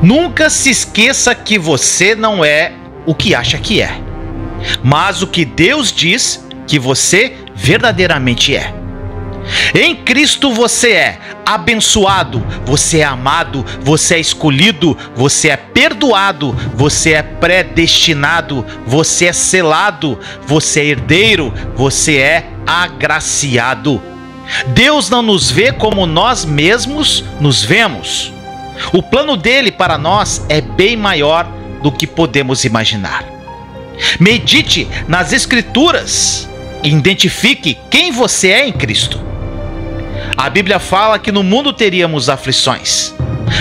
Nunca se esqueça que você não é o que acha que é, mas o que Deus diz que você verdadeiramente é. Em Cristo você é abençoado, você é amado, você é escolhido, você é perdoado, você é predestinado, você é selado, você é herdeiro, você é agraciado. Deus não nos vê como nós mesmos nos vemos. O plano dele para nós é bem maior do que podemos imaginar. Medite nas Escrituras e identifique quem você é em Cristo. A Bíblia fala que no mundo teríamos aflições,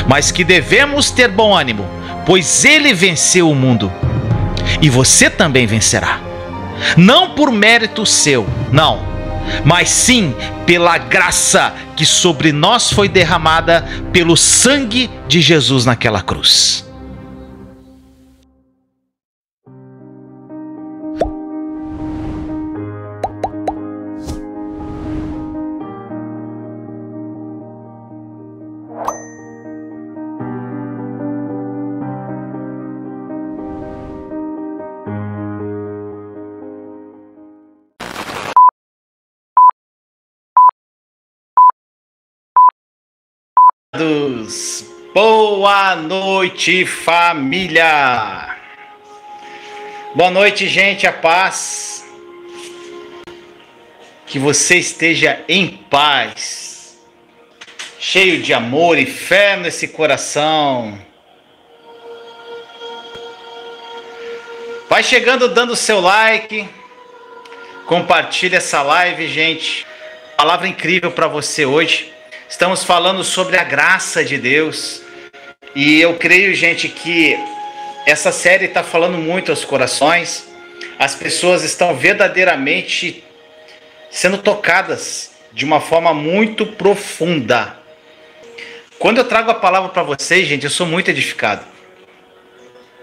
mas que devemos ter bom ânimo, pois ele venceu o mundo. E você também vencerá. Não por mérito seu, não, mas sim pela graça que sobre nós foi derramada pelo sangue de Jesus naquela cruz. Boa noite, família! Boa noite, gente, a paz. Que você esteja em paz, cheio de amor e fé nesse coração. Vai chegando dando seu like, compartilha essa live, gente. Palavra incrível para você hoje. Estamos falando sobre a graça de Deus. E eu creio, gente, que essa série está falando muito aos corações. As pessoas estão verdadeiramente sendo tocadas de uma forma muito profunda. Quando eu trago a palavra para vocês, gente, eu sou muito edificado.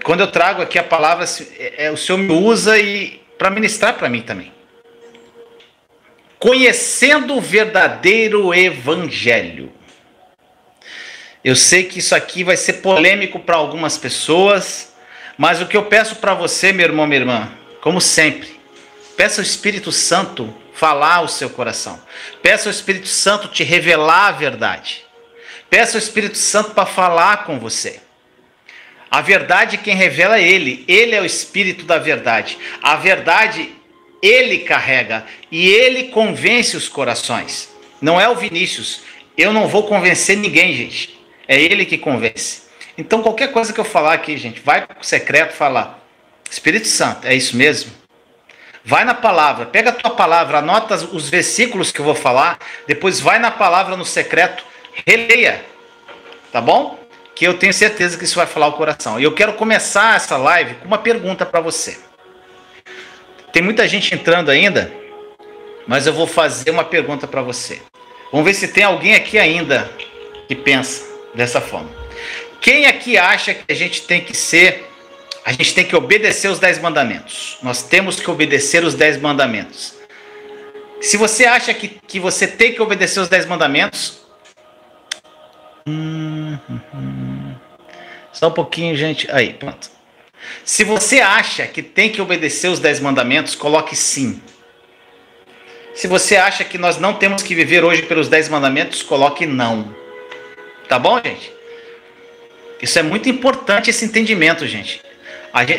Quando eu trago aqui a palavra, o Senhor me usa e para ministrar para mim também. Conhecendo o verdadeiro evangelho. Eu sei que isso aqui vai ser polêmico para algumas pessoas, mas o que eu peço para você, meu irmão, minha irmã, como sempre, peça ao Espírito Santo falar ao seu coração. Peça ao Espírito Santo te revelar a verdade. Peça ao Espírito Santo para falar com você. A verdade quem revela é Ele. Ele é o Espírito da verdade. A verdade Ele carrega e Ele convence os corações. Não é o Vinícius. Eu não vou convencer ninguém, gente. É Ele que convence. Então qualquer coisa que eu falar aqui, gente, vai para o secreto falar. Espírito Santo, é isso mesmo? Vai na palavra, pega a tua palavra, anota os versículos que eu vou falar, depois vai na palavra no secreto, releia, tá bom? Que eu tenho certeza que isso vai falar o coração. E eu quero começar essa live com uma pergunta para você. Tem muita gente entrando ainda, mas eu vou fazer uma pergunta para você. Vamos ver se tem alguém aqui ainda que pensa dessa forma. Quem aqui acha que a gente tem que obedecer os 10 mandamentos? Nós temos que obedecer os 10 mandamentos. Se você acha que você tem que obedecer os 10 mandamentos... Só um pouquinho, gente. Aí, pronto. Se você acha que tem que obedecer os 10 mandamentos, coloque sim. Se você acha que nós não temos que viver hoje pelos 10 mandamentos, coloque não. Tá bom, gente? Isso é muito importante, esse entendimento, gente.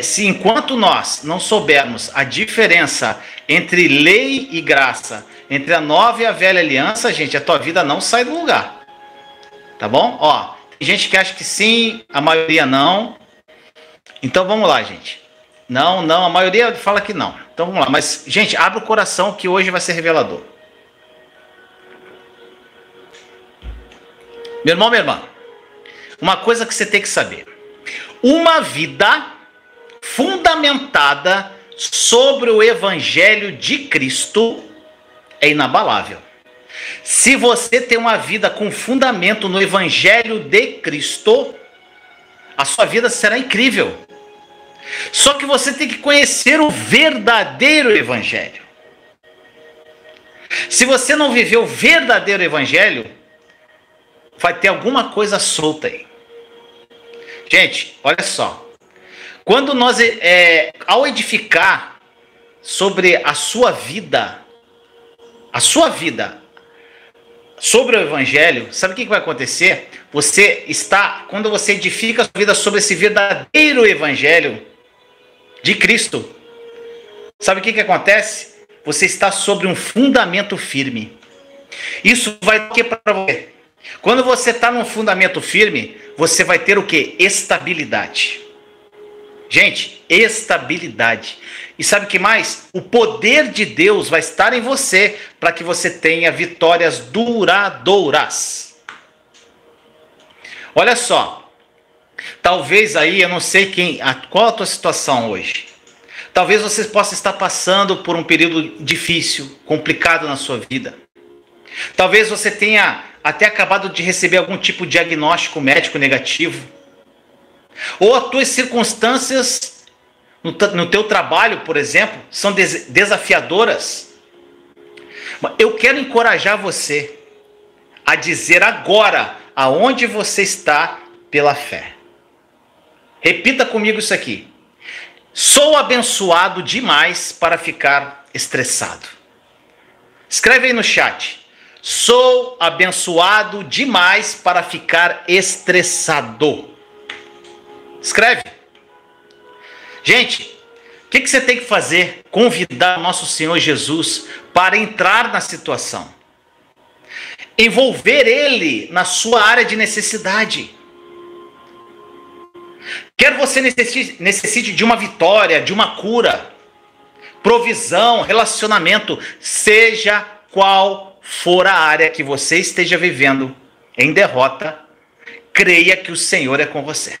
Se enquanto nós não soubermos a diferença entre lei e graça, entre a nova e a velha aliança, gente, a tua vida não sai do lugar. Tá bom? Ó, tem gente que acha que sim, a maioria não. Então vamos lá, gente. Não, a maioria fala que não. Então vamos lá. Mas, gente, abre o coração que hoje vai ser revelador. Meu irmão, minha irmã, uma coisa que você tem que saber. Uma vida fundamentada sobre o Evangelho de Cristo é inabalável. Se você tem uma vida com fundamento no Evangelho de Cristo, a sua vida será incrível. Só que você tem que conhecer o verdadeiro Evangelho. Se você não viver o verdadeiro Evangelho, vai ter alguma coisa solta aí. Gente, olha só. Quando nós, ao edificar sobre a sua vida, sobre o Evangelho, sabe o que vai acontecer? Quando você edifica a sua vida sobre esse verdadeiro Evangelho de Cristo, sabe o que acontece? Você está sobre um fundamento firme. Isso vai dar o que para você? Quando você está num fundamento firme, você vai ter o que? Estabilidade. Gente, estabilidade. E sabe o que mais? O poder de Deus vai estar em você para que você tenha vitórias duradouras. Olha só. Talvez aí, eu não sei qual a tua situação hoje. Talvez você possa estar passando por um período difícil, complicado na sua vida. Talvez você tenha até acabado de receber algum tipo de diagnóstico médico negativo. Ou as tuas circunstâncias no teu trabalho, por exemplo, são desafiadoras. Eu quero encorajar você a dizer agora aonde você está pela fé. Repita comigo isso aqui. Sou abençoado demais para ficar estressado. Escreve aí no chat. Sou abençoado demais para ficar estressado. Escreve. Gente, o que você tem que fazer? Convidar o nosso Senhor Jesus para entrar na situação. Envolver Ele na sua área de necessidade. Quer você necessite de uma vitória, de uma cura, provisão, relacionamento, seja qual for a área que você esteja vivendo em derrota, creia que o Senhor é com você.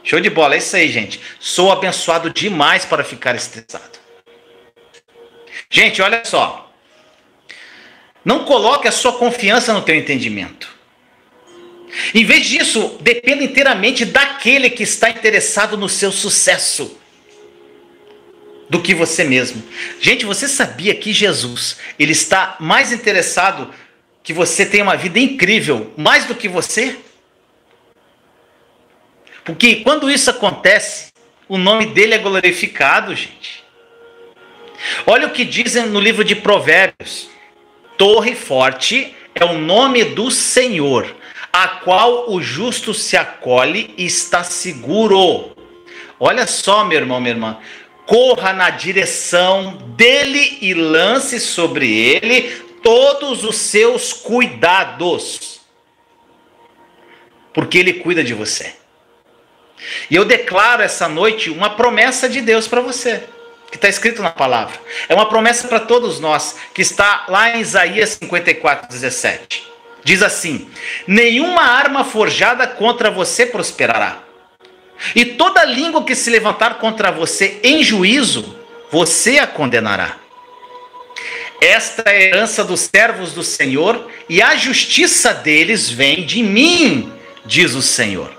Show de bola, é isso aí, gente. Sou abençoado demais para ficar estressado. Gente, olha só. Não coloque a sua confiança no teu entendimento. Em vez disso, dependa inteiramente daquele que está interessado no seu sucesso, do que você mesmo. Gente, você sabia que Jesus, ele está mais interessado que você tenha uma vida incrível, mais do que você? Porque quando isso acontece, o nome dele é glorificado, gente. Olha o que dizem no livro de Provérbios. Torre forte é o nome do Senhor, a qual o justo se acolhe e está seguro. Olha só, meu irmão, minha irmã. Corra na direção dele e lance sobre ele todos os seus cuidados, porque ele cuida de você. E eu declaro essa noite uma promessa de Deus para você, que está escrito na palavra. É uma promessa para todos nós, que está lá em Isaías 54:17. Diz assim: nenhuma arma forjada contra você prosperará, e toda língua que se levantar contra você em juízo, você a condenará. Esta é a herança dos servos do Senhor, e a justiça deles vem de mim, diz o Senhor.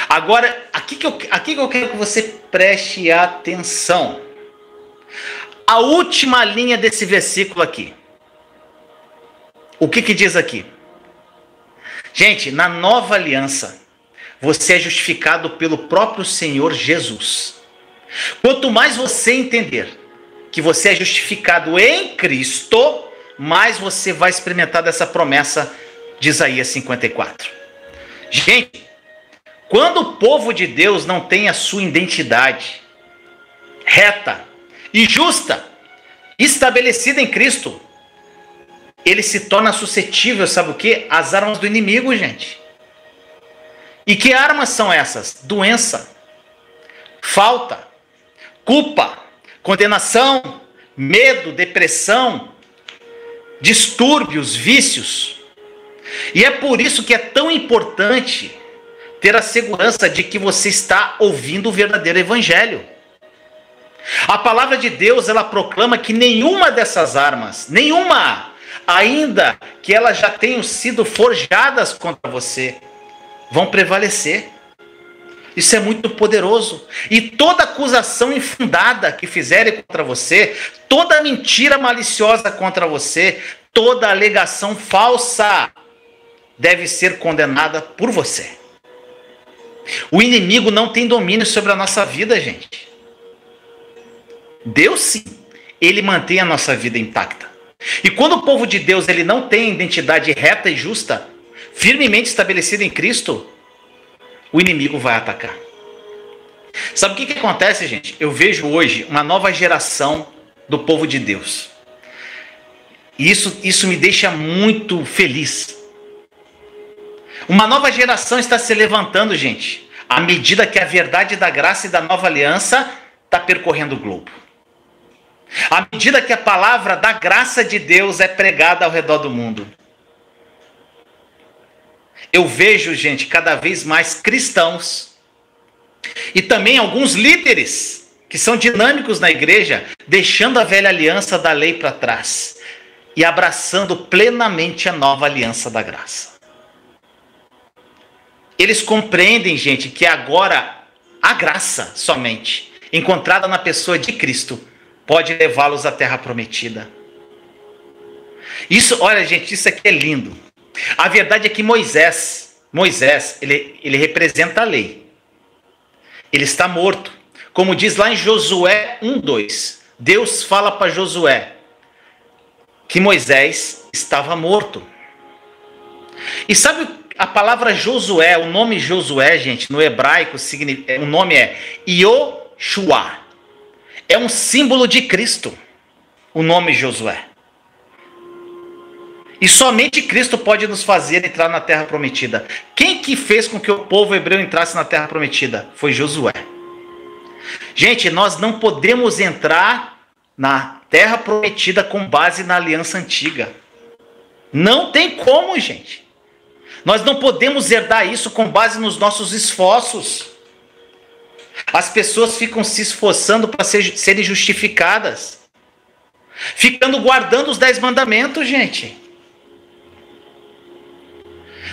Agora, aqui que eu quero que você preste atenção. A última linha desse versículo aqui. O que diz aqui? Gente, na nova aliança, você é justificado pelo próprio Senhor Jesus. Quanto mais você entender que você é justificado em Cristo, mais você vai experimentar dessa promessa de Isaías 54. Gente, quando o povo de Deus não tem a sua identidade reta e justa, estabelecida em Cristo, ele se torna suscetível, sabe o quê? Às armas do inimigo, gente. E que armas são essas? Doença, falta, culpa, condenação, medo, depressão, distúrbios, vícios. E é por isso que é tão importante ter a segurança de que você está ouvindo o verdadeiro evangelho. A palavra de Deus, ela proclama que nenhuma dessas armas, nenhuma, ainda que elas já tenham sido forjadas contra você, vão prevalecer. Isso é muito poderoso. E toda acusação infundada que fizerem contra você, toda mentira maliciosa contra você, toda alegação falsa deve ser condenada por você. O inimigo não tem domínio sobre a nossa vida, gente. Deus sim, ele mantém a nossa vida intacta. E quando o povo de Deus ele não tem identidade reta e justa, firmemente estabelecida em Cristo, o inimigo vai atacar. Sabe o que acontece, gente? Eu vejo hoje uma nova geração do povo de Deus. E isso me deixa muito feliz. Uma nova geração está se levantando, gente, à medida que a verdade da graça e da nova aliança está percorrendo o globo. À medida que a palavra da graça de Deus é pregada ao redor do mundo. Eu vejo, gente, cada vez mais cristãos e também alguns líderes que são dinâmicos na igreja, deixando a velha aliança da lei para trás e abraçando plenamente a nova aliança da graça. Eles compreendem, gente, que agora a graça somente, encontrada na pessoa de Cristo, pode levá-los à terra prometida. Isso, olha, gente, isso aqui é lindo. A verdade é que Moisés, ele representa a lei. Ele está morto. Como diz lá em Josué 1:2, Deus fala para Josué que Moisés estava morto. E sabe a palavra Josué, o nome Josué, gente, no hebraico, o nome é Yoshua. É um símbolo de Cristo, o nome Josué. E somente Cristo pode nos fazer entrar na terra prometida. Quem que fez com que o povo hebreu entrasse na terra prometida? Foi Josué. Gente, nós não podemos entrar na terra prometida com base na aliança antiga. Não tem como, gente. Nós não podemos herdar isso com base nos nossos esforços. As pessoas ficam se esforçando para serem justificadas, ficando guardando os 10 mandamentos, gente.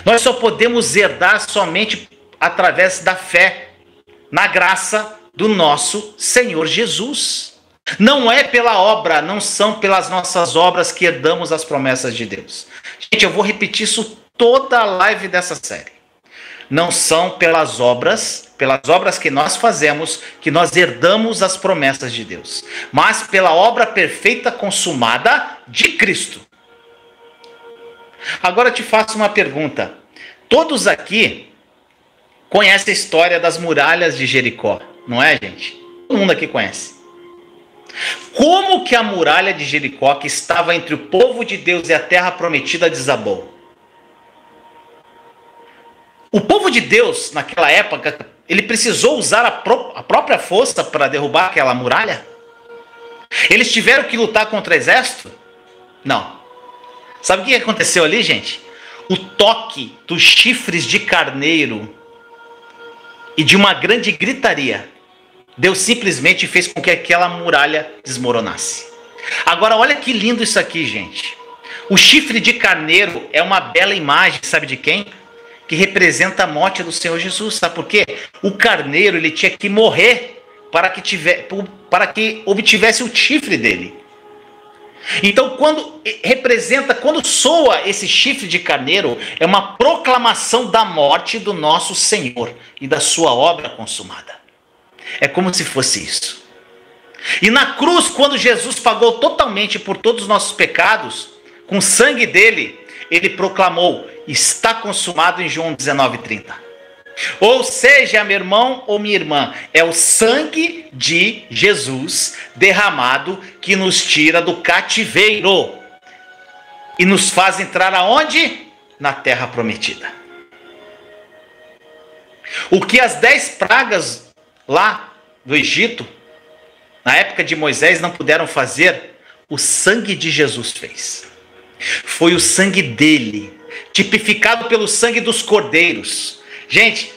Nós só podemos herdar somente através da fé, na graça do nosso Senhor Jesus. Não é pela obra, não são pelas nossas obras que herdamos as promessas de Deus. Gente, eu vou repetir isso toda a live dessa série. Não são pelas obras que nós fazemos, que nós herdamos as promessas de Deus, mas pela obra perfeita consumada de Cristo. Agora eu te faço uma pergunta. Todos aqui conhecem a história das muralhas de Jericó, não é, gente? Todo mundo aqui conhece. Como que a muralha de Jericó, que estava entre o povo de Deus e a terra prometida, desabou? O povo de Deus, naquela época, ele precisou usar a própria força para derrubar aquela muralha? Eles tiveram que lutar contra o exército? Não. Sabe o que aconteceu ali, gente? O toque dos chifres de carneiro e de uma grande gritaria, Deus simplesmente fez com que aquela muralha desmoronasse. Agora, olha que lindo isso aqui, gente. O chifre de carneiro é uma bela imagem, sabe de quem? Que representa a morte do Senhor Jesus. Sabe por quê? O carneiro ele tinha que morrer para que obtivesse o chifre dele. Então, quando soa esse chifre de carneiro, é uma proclamação da morte do nosso Senhor e da sua obra consumada. É como se fosse isso. E na cruz, quando Jesus pagou totalmente por todos os nossos pecados, com o sangue dele, ele proclamou: está consumado, em João 19:30. Ou seja, meu irmão ou minha irmã, é o sangue de Jesus derramado que nos tira do cativeiro e nos faz entrar aonde? Na terra prometida. O que as 10 pragas lá do Egito, na época de Moisés, não puderam fazer, o sangue de Jesus fez. Foi o sangue dele, tipificado pelo sangue dos cordeiros. Gente,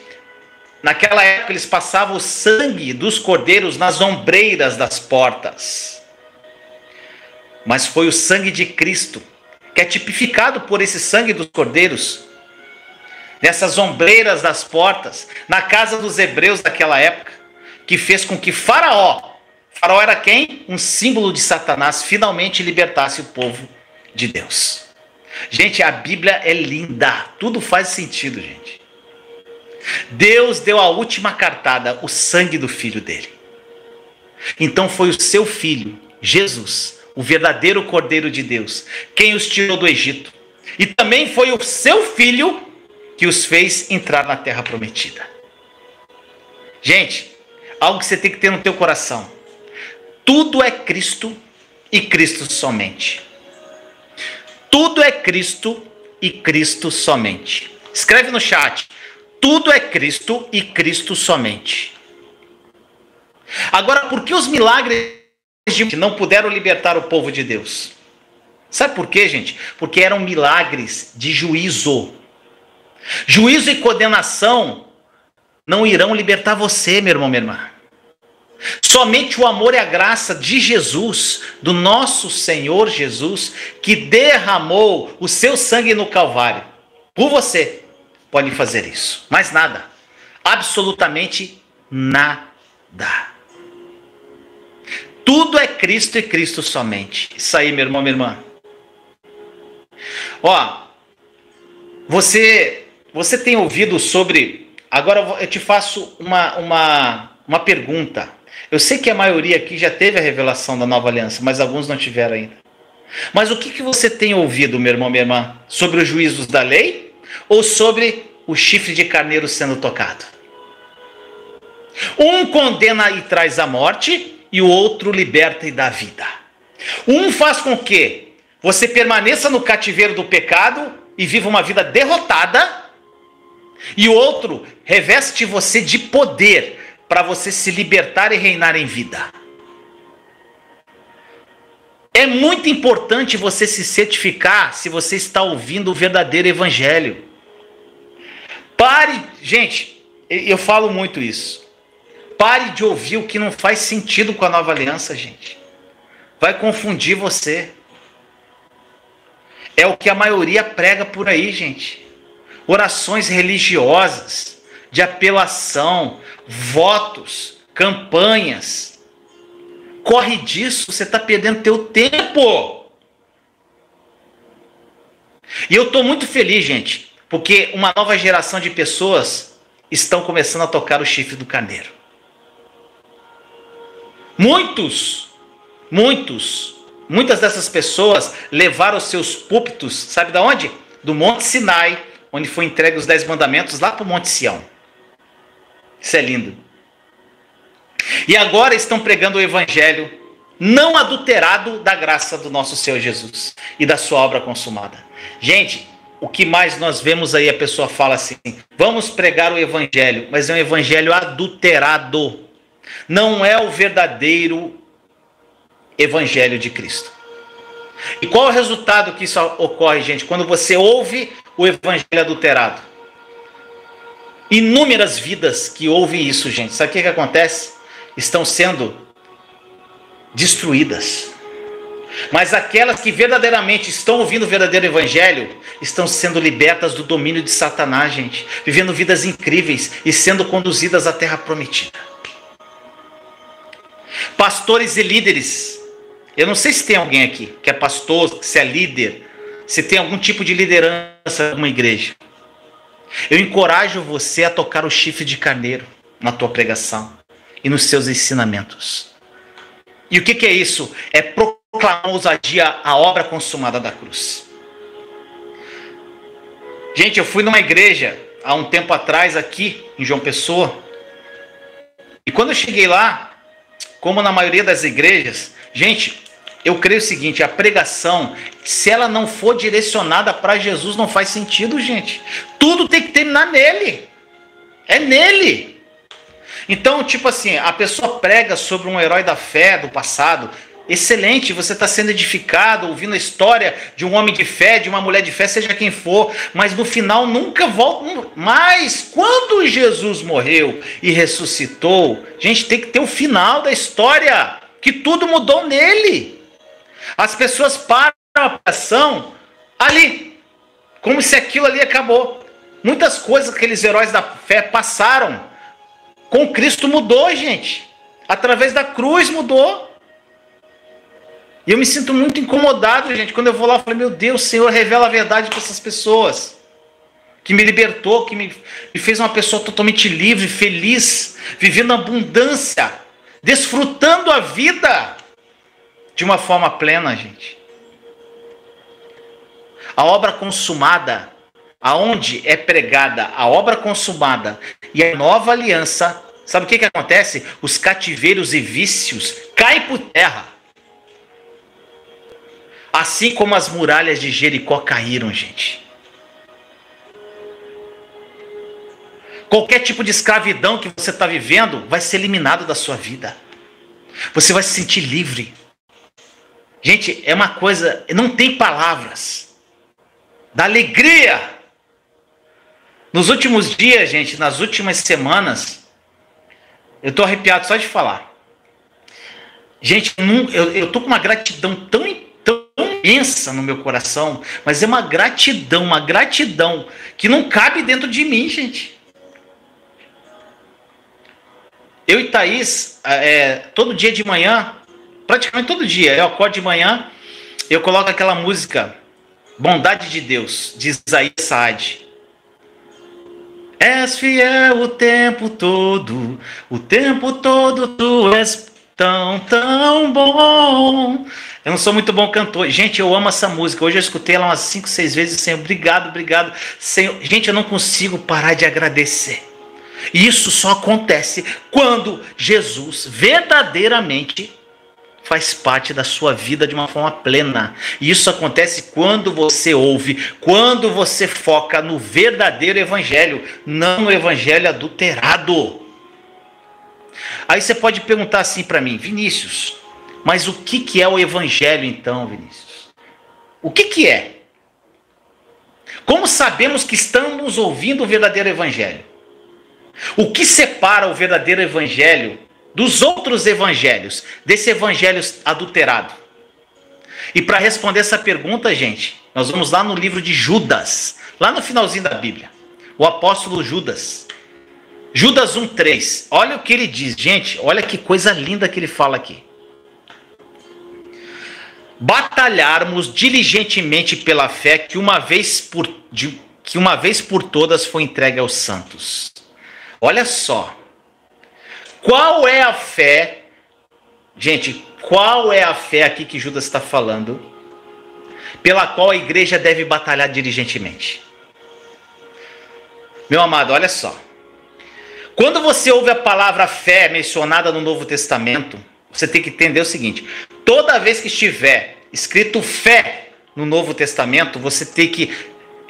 naquela época eles passavam o sangue dos cordeiros nas ombreiras das portas. Mas foi o sangue de Cristo, que é tipificado por esse sangue dos cordeiros, nessas ombreiras das portas, na casa dos hebreus daquela época, que fez com que Faraó era quem? Um símbolo de Satanás, finalmente libertasse o povo de Deus. Gente, a Bíblia é linda, tudo faz sentido, gente. Deus deu a última cartada, o sangue do filho dele. Então foi o seu filho, Jesus, o verdadeiro Cordeiro de Deus, quem os tirou do Egito. E também foi o seu filho que os fez entrar na terra prometida. Gente, algo que você tem que ter no teu coração. Tudo é Cristo e Cristo somente. Tudo é Cristo e Cristo somente. Escreve no chat. Tudo é Cristo e Cristo somente. Agora, por que os milagres não puderam libertar o povo de Deus? Sabe por quê, gente? Porque eram milagres de juízo. Juízo e condenação não irão libertar você, meu irmão, minha irmã. Somente o amor e a graça de Jesus, do nosso Senhor Jesus, que derramou o seu sangue no Calvário, por você, pode fazer isso. Mais nada. Absolutamente nada. Tudo é Cristo e Cristo somente. Isso aí, meu irmão, minha irmã. Ó, você tem ouvido sobre... Agora eu te faço uma pergunta. Eu sei que a maioria aqui já teve a revelação da nova aliança, mas alguns não tiveram ainda. Mas o que você tem ouvido, meu irmão, minha irmã? Sobre os juízos da lei ou sobre o chifre de carneiro sendo tocado? Um condena e traz a morte, e o outro liberta e dá vida. Um faz com que você permaneça no cativeiro do pecado e viva uma vida derrotada, e o outro reveste você de poder para você se libertar e reinar em vida. É muito importante você se certificar se você está ouvindo o verdadeiro evangelho. Pare, gente, eu falo muito isso. Pare de ouvir o que não faz sentido com a nova aliança, gente. Vai confundir você. É o que a maioria prega por aí, gente. Orações religiosas, de apelação, votos, campanhas. Corre disso, você está perdendo teu tempo. E eu estou muito feliz, gente, porque uma nova geração de pessoas estão começando a tocar o chifre do carneiro. Muitas dessas pessoas levaram os seus púlpitos, sabe de onde? Do Monte Sinai, onde foi entregue os 10 mandamentos, lá para o Monte Sião. Isso é lindo. E agora estão pregando o evangelho não adulterado da graça do nosso Senhor Jesus e da sua obra consumada. Gente, o que mais nós vemos aí, a pessoa fala assim, vamos pregar o evangelho, mas é um evangelho adulterado. Não é o verdadeiro evangelho de Cristo. E qual é o resultado que isso ocorre, gente? Quando você ouve o evangelho adulterado. Inúmeras vidas que ouvem isso, gente. Sabe o que acontece? Estão sendo destruídas. Mas aquelas que verdadeiramente estão ouvindo o verdadeiro evangelho, estão sendo libertas do domínio de Satanás, gente. Vivendo vidas incríveis e sendo conduzidas à terra prometida. Pastores e líderes. Eu não sei se tem alguém aqui que é pastor, se é líder, se tem algum tipo de liderança em uma igreja. Eu encorajo você a tocar o chifre de carneiro na tua pregação e nos seus ensinamentos. E o que é isso? É proclamar ousadia a obra consumada da cruz. Gente, eu fui numa igreja há um tempo atrás aqui em João Pessoa. E quando eu cheguei lá, como na maioria das igrejas, gente, eu creio o seguinte, a pregação, se ela não for direcionada para Jesus, não faz sentido, gente. Tudo tem que terminar nele. É nele. Então, tipo assim, a pessoa prega sobre um herói da fé do passado. Excelente, você está sendo edificado, ouvindo a história de um homem de fé, de uma mulher de fé, seja quem for. Mas no final nunca volta. Mas quando Jesus morreu e ressuscitou, gente, tem que ter o final da história. Que tudo mudou nele. As pessoas param a pregação ali, como se aquilo ali acabou. Muitas coisas que aqueles heróis da fé passaram, com Cristo mudou, gente. Através da cruz mudou. E eu me sinto muito incomodado, gente. Quando eu vou lá, eu falo, meu Deus, Senhor, revela a verdade para essas pessoas. que me libertou, que me fez uma pessoa totalmente livre, feliz, vivendo abundância, desfrutando a vida de uma forma plena, gente. A obra consumada, aonde é pregada a obra consumada e a nova aliança, sabe o que acontece? Os cativeiros e vícios caem por terra. Assim como as muralhas de Jericó caíram, gente. Qualquer tipo de escravidão que você está vivendo vai ser eliminado da sua vida. Você vai se sentir livre. Gente, é uma coisa, não tem palavras. Da alegria. Nos últimos dias, gente, nas últimas semanas, eu estou arrepiado só de falar. Gente, eu estou com uma gratidão tão imensa no meu coração, mas é uma gratidão que não cabe dentro de mim, gente. Eu e Thaís, todo dia de manhã, praticamente todo dia, eu acordo de manhã, eu coloco aquela música Bondade de Deus, de Isaías Saad. És fiel o tempo todo tu és tão bom. Eu não sou muito bom cantor. Gente, eu amo essa música. Hoje eu escutei ela umas 5, 6 vezes. Senhor, obrigado. Senhor, gente, eu não consigo parar de agradecer. E isso só acontece quando Jesus verdadeiramente faz parte da sua vida de uma forma plena. E isso acontece quando você ouve, quando você foca no verdadeiro evangelho, não no evangelho adulterado. Aí você pode perguntar assim para mim, Vinícius, mas o que é o evangelho então, Vinícius? O que é? Como sabemos que estamos ouvindo o verdadeiro evangelho? O que separa o verdadeiro evangelho dos outros evangelhos, desse evangelho adulterado? E para responder essa pergunta, gente, nós vamos lá no livro de Judas, lá no finalzinho da Bíblia, o apóstolo Judas. Judas 1:3, olha o que ele diz, gente, olha que coisa linda que ele fala aqui. Batalharmos diligentemente pela fé que uma vez por todas foi entregue aos santos. Olha só. Qual é a fé? Gente, qual é a fé aqui que Judas está falando? Pela qual a igreja deve batalhar diligentemente? Meu amado, olha só. Quando você ouve a palavra fé mencionada no Novo Testamento, você tem que entender o seguinte. Toda vez que estiver escrito fé no Novo Testamento, você tem que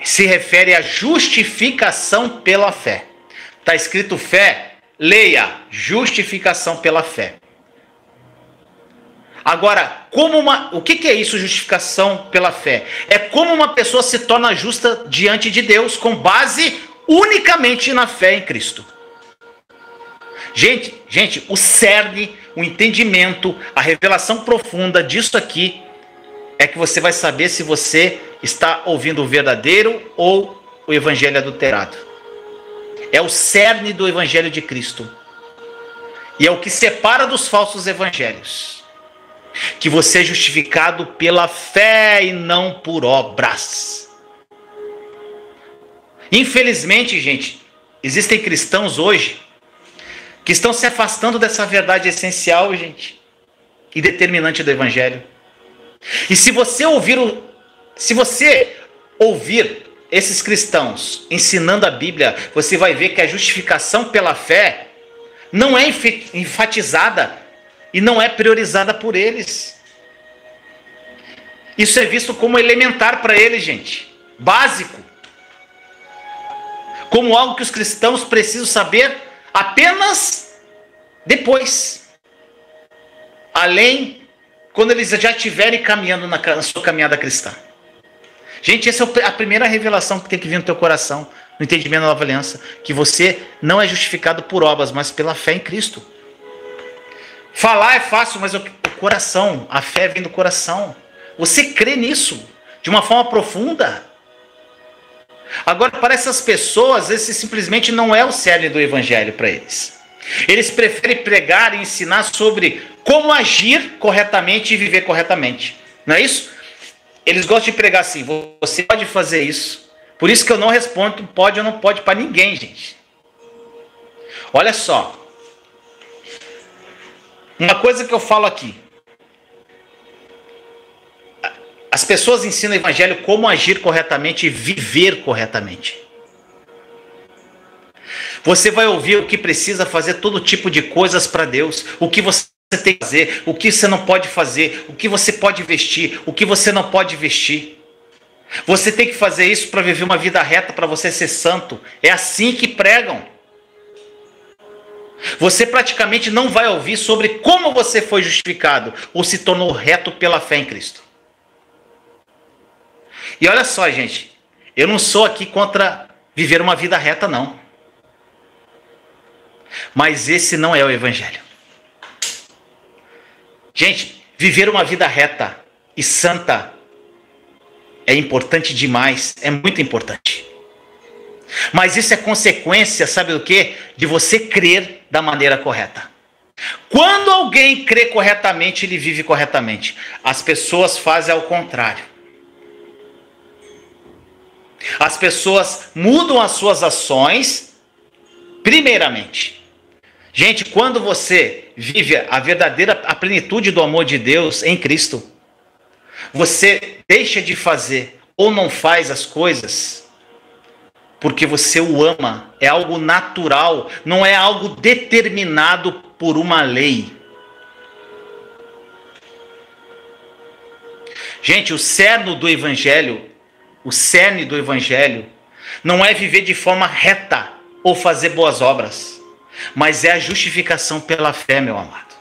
se refere à justificação pela fé. Está escrito fé, leia, justificação pela fé. Agora, o que é isso, justificação pela fé? É como uma pessoa se torna justa diante de Deus com base unicamente na fé em Cristo. Gente, o cerne, o entendimento, a revelação profunda disso aqui é que você vai saber se você está ouvindo o verdadeiro ou o evangelho adulterado. É o cerne do evangelho de Cristo. E é o que separa dos falsos evangelhos. Que você é justificado pela fé e não por obras. Infelizmente, gente, existem cristãos hoje que estão se afastando dessa verdade essencial, gente, e determinante do evangelho. E se você ouvir esses cristãos ensinando a Bíblia, você vai ver que a justificação pela fé não é enfatizada e não é priorizada por eles. Isso é visto como elementar para eles, gente, básico. Como algo que os cristãos precisam saber apenas depois. Além, quando eles já estiverem caminhando na sua caminhada cristã. Gente, essa é a primeira revelação que tem que vir no teu coração, no entendimento da nova aliança, que você não é justificado por obras, mas pela fé em Cristo. Falar é fácil, mas o coração, a fé vem do coração. Você crê nisso de uma forma profunda. Agora, para essas pessoas, esse simplesmente não é o cerne do evangelho para eles. Eles preferem pregar e ensinar sobre como agir corretamente e viver corretamente. Não é isso? Eles gostam de pregar assim, você pode fazer isso, Por isso que eu não respondo pode ou não pode para ninguém, gente. Olha só. Uma coisa que eu falo aqui. As pessoas ensinam o evangelho como agir corretamente e viver corretamente. Você vai ouvir o que precisa fazer, todo tipo de coisas para Deus, o que você tem que fazer, o que você não pode fazer, o que você pode vestir, o que você não pode vestir. Você tem que fazer isso para viver uma vida reta, para você ser santo. É assim que pregam. Você praticamente não vai ouvir sobre como você foi justificado ou se tornou reto pela fé em Cristo. E olha só, gente, eu não sou aqui contra viver uma vida reta, não. Mas esse não é o evangelho. Gente, viver uma vida reta e santa é importante demais, é muito importante. Mas isso é consequência, sabe do quê? De você crer da maneira correta. Quando alguém crê corretamente, ele vive corretamente. As pessoas fazem ao contrário. As pessoas mudam as suas ações, primeiramente. Gente, quando você vive a plenitude do amor de Deus em Cristo, você deixa de fazer ou não faz as coisas porque você o ama. É algo natural, não é algo determinado por uma lei. Gente, o cerne do evangelho não é viver de forma reta ou fazer boas obras, mas é a justificação pela fé, meu amado.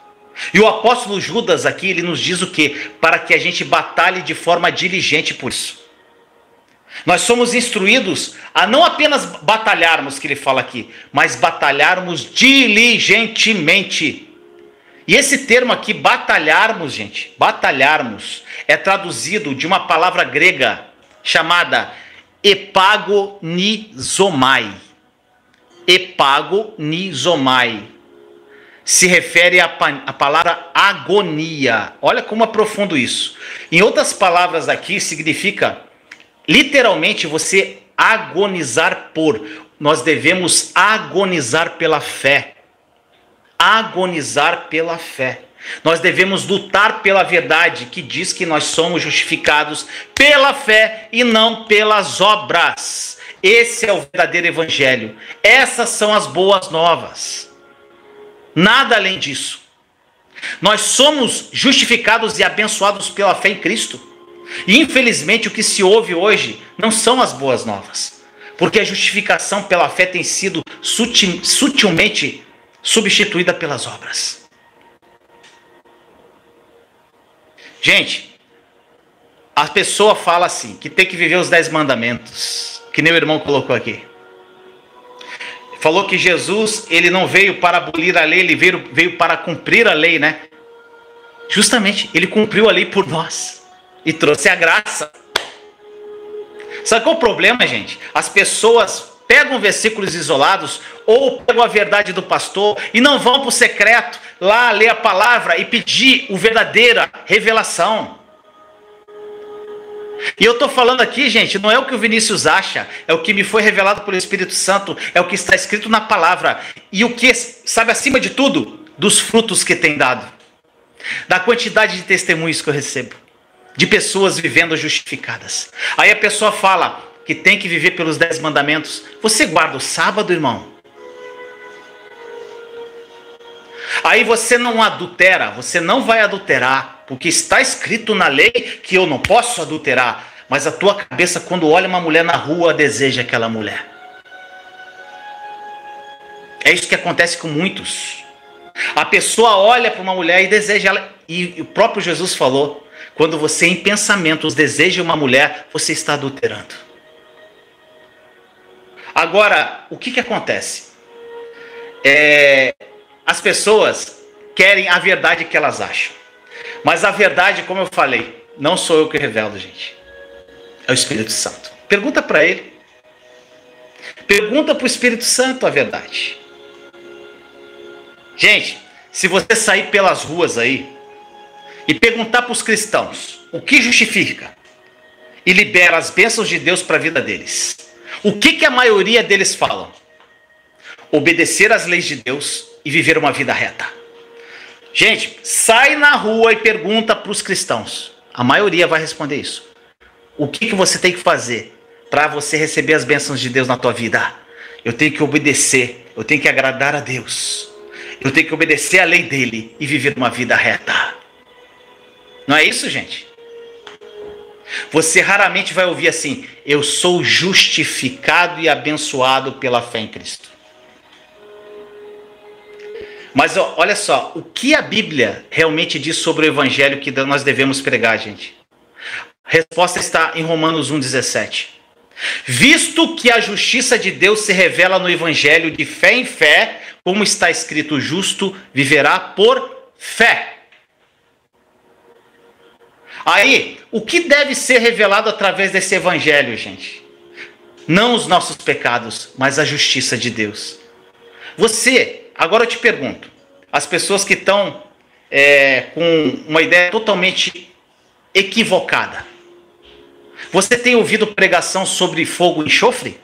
E o apóstolo Judas aqui, ele nos diz o quê? Para que a gente batalhe de forma diligente por isso. Nós somos instruídos a não apenas batalharmos, que ele fala aqui, mas batalharmos diligentemente. E esse termo aqui, batalharmos, gente, batalharmos, é traduzido de uma palavra grega chamada epagonizomai. Epagonizomai. Se refere à palavra agonia. Olha como aprofundo isso. Em outras palavras aqui, significa literalmente você agonizar por. Nós devemos agonizar pela fé. Agonizar pela fé. Nós devemos lutar pela verdade que diz que nós somos justificados pela fé e não pelas obras. Esse é o verdadeiro evangelho. Essas são as boas novas. Nada além disso. Nós somos justificados e abençoados pela fé em Cristo. E infelizmente o que se ouve hoje não são as boas novas. Porque a justificação pela fé tem sido sutilmente substituída pelas obras. Gente, a pessoa fala assim, que tem que viver os 10 mandamentos, que nem o irmão colocou aqui. Falou que Jesus, ele não veio para abolir a lei, ele veio para cumprir a lei, né? Justamente, ele cumpriu a lei por nós e trouxe a graça. Sabe qual é o problema, gente? As pessoas pegam versículos isolados ou pegam a verdade do pastor e não vão para o secreto lá ler a palavra e pedir a verdadeira revelação. E eu estou falando aqui, gente, não é o que o Vinícius acha, é o que me foi revelado pelo Espírito Santo, é o que está escrito na palavra. E o que, sabe, acima de tudo, dos frutos que tem dado, da quantidade de testemunhos que eu recebo, de pessoas vivendo justificadas. Aí a pessoa fala que tem que viver pelos 10 mandamentos. Você guarda o sábado, irmão? Aí você não adultera, você não vai adulterar, porque está escrito na lei que eu não posso adulterar, mas a tua cabeça, quando olha uma mulher na rua, deseja aquela mulher. É isso que acontece com muitos. A pessoa olha para uma mulher e deseja ela, e o próprio Jesus falou, quando você em pensamentos deseja uma mulher, você está adulterando. Agora, o que acontece? As pessoas querem a verdade que elas acham. Mas a verdade, como eu falei, não sou eu que revelo, gente. É o Espírito Santo. Pergunta para ele. Pergunta para o Espírito Santo a verdade. Gente, se você sair pelas ruas aí e perguntar para os cristãos o que justifica e libera as bênçãos de Deus para a vida deles, O que a maioria deles falam? Obedecer às leis de Deus e viver uma vida reta. Gente, sai na rua e pergunta para os cristãos. A maioria vai responder isso. O que você tem que fazer para você receber as bênçãos de Deus na tua vida? Eu tenho que obedecer, eu tenho que agradar a Deus. Eu tenho que obedecer à lei dele e viver uma vida reta. Não é isso, gente? Você raramente vai ouvir assim: eu sou justificado e abençoado pela fé em Cristo. Mas olha só, o que a Bíblia realmente diz sobre o evangelho que nós devemos pregar, gente? A resposta está em Romanos 1,17. Visto que a justiça de Deus se revela no evangelho de fé em fé, como está escrito, o justo viverá por fé. Aí, o que deve ser revelado através desse evangelho, gente? Não os nossos pecados, mas a justiça de Deus. Você, agora eu te pergunto, as pessoas que estão com uma ideia totalmente equivocada, você tem ouvido pregação sobre fogo e enxofre?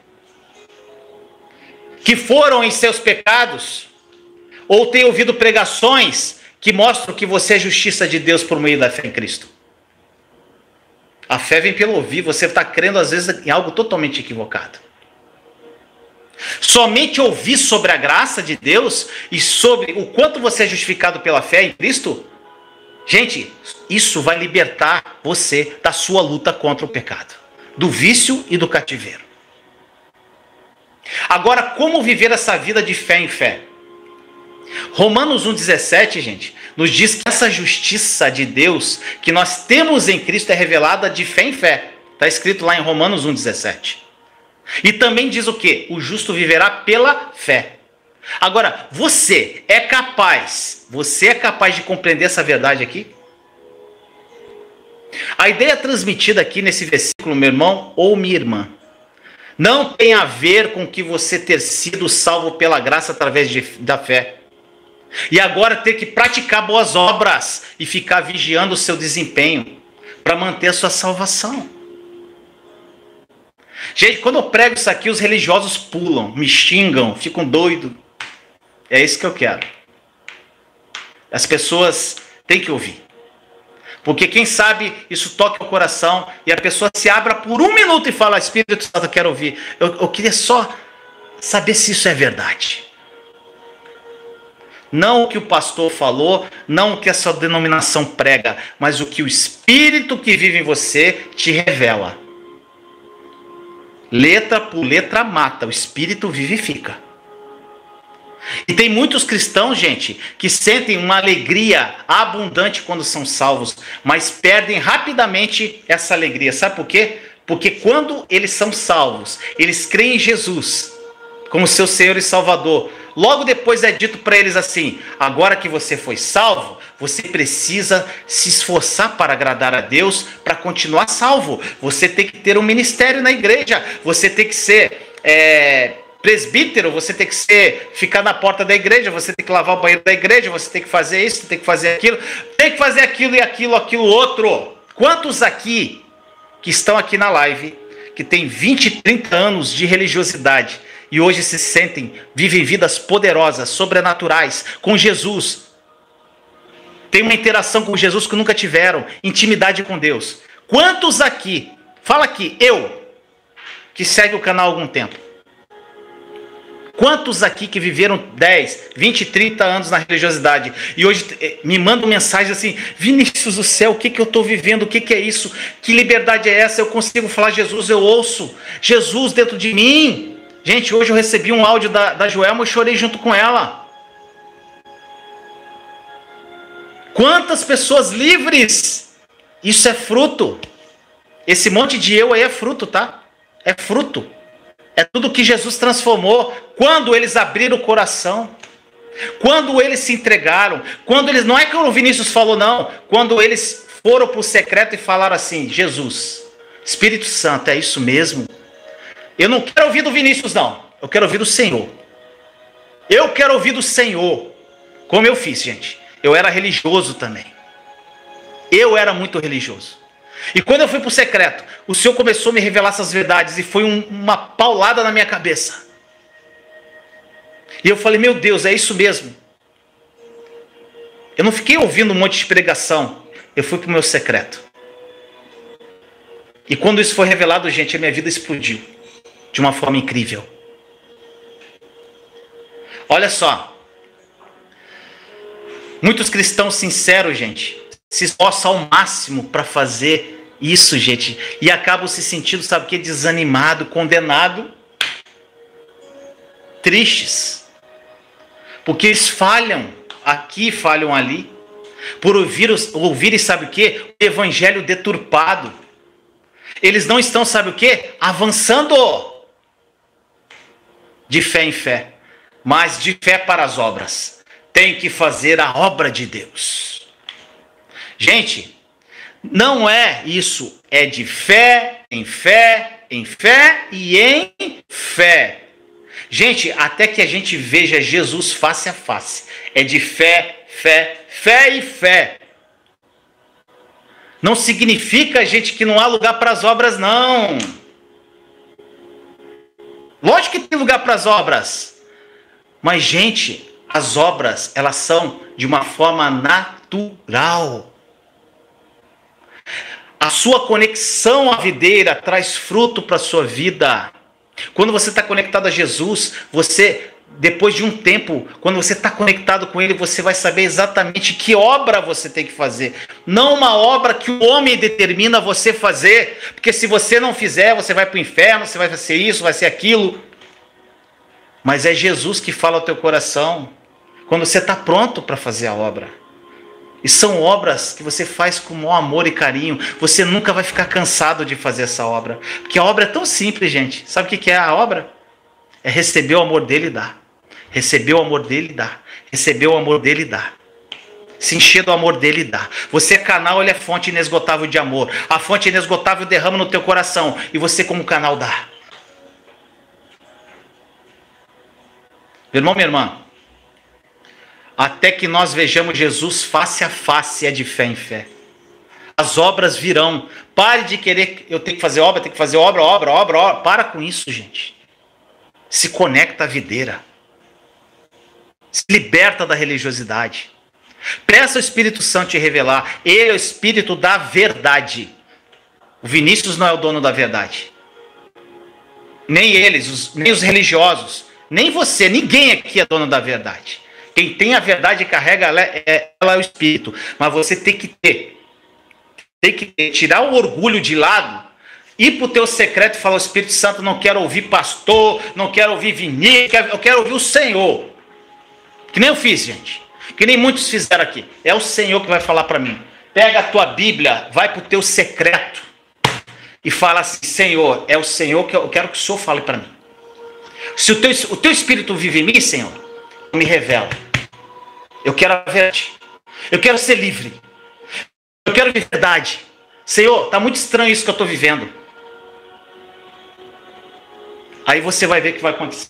Que foram em seus pecados? Ou tem ouvido pregações que mostram que você é justiça de Deus por meio da fé em Cristo? A fé vem pelo ouvir, você está crendo às vezes em algo totalmente equivocado. Somente ouvir sobre a graça de Deus e sobre o quanto você é justificado pela fé em Cristo, gente, isso vai libertar você da sua luta contra o pecado, do vício e do cativeiro. Agora, como viver essa vida de fé em fé? Romanos 1,17, gente, nos diz que essa justiça de Deus que nós temos em Cristo é revelada de fé em fé. Está escrito lá em Romanos 1,17. E também diz o quê? O justo viverá pela fé. Agora, você é capaz de compreender essa verdade aqui? A ideia transmitida aqui nesse versículo, meu irmão ou minha irmã, não tem a ver com que você ter sido salvo pela graça através da fé. E agora ter que praticar boas obras e ficar vigiando o seu desempenho para manter a sua salvação. Gente, quando eu prego isso aqui, os religiosos pulam, me xingam, ficam doidos. É isso que eu quero. As pessoas têm que ouvir. Porque quem sabe isso toca o coração e a pessoa se abra por um minuto e fala: Espírito Santo, eu quero ouvir. Eu queria só saber se isso é verdade. Não o que o pastor falou, não o que a sua denominação prega, mas o que o Espírito que vive em você te revela. Letra por letra mata, o Espírito vivifica. E tem muitos cristãos, gente, que sentem uma alegria abundante quando são salvos, mas perdem rapidamente essa alegria. Sabe por quê? Porque quando eles são salvos, eles creem em Jesus como seu Senhor e Salvador. Logo depois é dito para eles assim: agora que você foi salvo, você precisa se esforçar para agradar a Deus, para continuar salvo. Você tem que ter um ministério na igreja, você tem que ser presbítero, você tem que ficar na porta da igreja, você tem que lavar o banheiro da igreja, você tem que fazer isso, tem que fazer aquilo e aquilo outro. Quantos aqui que estão aqui na live, que tem 20, 30 anos de religiosidade, e hoje se sentem, vivem vidas poderosas, sobrenaturais, com Jesus. Tem uma interação com Jesus que nunca tiveram, intimidade com Deus. Quantos aqui, fala aqui, que segue o canal há algum tempo. Quantos aqui que viveram 10, 20, 30 anos na religiosidade e hoje me mandam mensagem assim: Vinícius do céu, o que eu estou vivendo? O que é isso? Que liberdade é essa? Eu consigo falar Jesus, eu ouço Jesus dentro de mim. Gente, hoje eu recebi um áudio da Joelma e chorei junto com ela. Quantas pessoas livres! Isso é fruto. Esse monte de eu aí é fruto, tá? É fruto. É tudo que Jesus transformou quando eles abriram o coração. Quando eles se entregaram. Quando eles, não é que o Vinícius falou não. Quando eles foram para o secreto e falaram assim: Jesus, Espírito Santo, é isso mesmo? Eu não quero ouvir do Vinícius, não. Eu quero ouvir do Senhor. Eu quero ouvir do Senhor. Como eu fiz, gente. Eu era religioso também. Eu era muito religioso. E quando eu fui para o secreto, o Senhor começou a me revelar essas verdades e foi uma paulada na minha cabeça. E eu falei, meu Deus, é isso mesmo. Eu não fiquei ouvindo um monte de pregação, eu fui para o meu secreto. E quando isso foi revelado, gente, a minha vida explodiu de uma forma incrível. Olha só, muitos cristãos sinceros, gente, se esforçam ao máximo para fazer isso, gente, e acabam se sentindo, sabe o que? Desanimado, condenado, tristes, porque eles falham aqui, falham ali, por ouvir, sabe o que? O evangelho deturpado. Eles não estão, sabe o que? Avançando de fé em fé, mas de fé para as obras. Tem que fazer a obra de Deus. Gente, não é isso, é de fé em fé, em fé e em fé. Gente, até que a gente veja Jesus face a face, é de fé, fé, fé e fé. Não significa, gente, que não há lugar para as obras, não. Lógico que tem lugar para as obras. Mas, gente, as obras, elas são de uma forma natural. A sua conexão à videira traz fruto para a sua vida. Quando você está conectado a Jesus, você, depois de um tempo, quando você está conectado com Ele, você vai saber exatamente que obra você tem que fazer. Não uma obra que o homem determina você fazer. Porque se você não fizer, você vai para o inferno, você vai ser isso, vai ser aquilo. Mas é Jesus que fala ao teu coração quando você está pronto para fazer a obra. E são obras que você faz com o maior amor e carinho. Você nunca vai ficar cansado de fazer essa obra. Porque a obra é tão simples, gente. Sabe o que é a obra? É receber o amor dele e dar. Receber o amor dele e dar. Receber o amor dele e dar. Se encher do amor dele e dar. Você é canal, ele é fonte inesgotável de amor. A fonte inesgotável derrama no teu coração. E você como canal dá. Meu irmão, minha irmã. Até que nós vejamos Jesus face a face, é de fé em fé. As obras virão. Pare de querer, eu tenho que fazer obra, tenho que fazer obra. Para com isso, gente. Se conecta à videira. Se liberta da religiosidade. Peça ao Espírito Santo te revelar. Ele é o Espírito da verdade. O Vinícius não é o dono da verdade. Nem eles, nem os religiosos. Nem você, ninguém aqui é dono da verdade. Quem tem a verdade e carrega ela é o Espírito. Mas você tem que tirar o orgulho de lado, ir para o teu secreto e falar, o Espírito Santo, não quero ouvir pastor, não quero ouvir Vinícius, eu quero ouvir o Senhor. Que nem eu fiz, gente. Que nem muitos fizeram aqui. É o Senhor que vai falar para mim. Pega a tua Bíblia, vai para o teu secreto e fala assim, Senhor, é o Senhor que eu quero que o Senhor fale para mim. Se o teu Espírito vive em mim, Senhor, me revela. Eu quero a verdade. Eu quero ser livre. Eu quero verdade. Senhor, está muito estranho isso que eu estou vivendo. Aí você vai ver o que vai acontecer.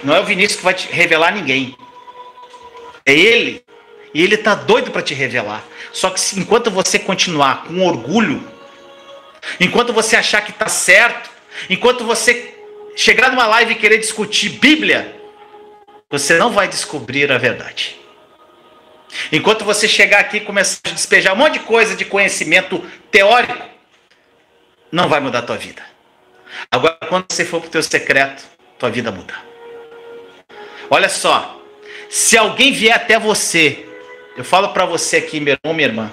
Não é o Vinícius que vai te revelar a ninguém. É Ele. E Ele está doido para te revelar. Só que enquanto você continuar com orgulho, enquanto você achar que está certo, enquanto você chegar numa live e querer discutir Bíblia, você não vai descobrir a verdade. Enquanto você chegar aqui e começar a despejar um monte de coisa de conhecimento teórico, não vai mudar a tua vida. Agora, quando você for para o teu secreto, tua vida muda. Olha só, se alguém vier até você, eu falo para você aqui, meu irmão, minha irmã,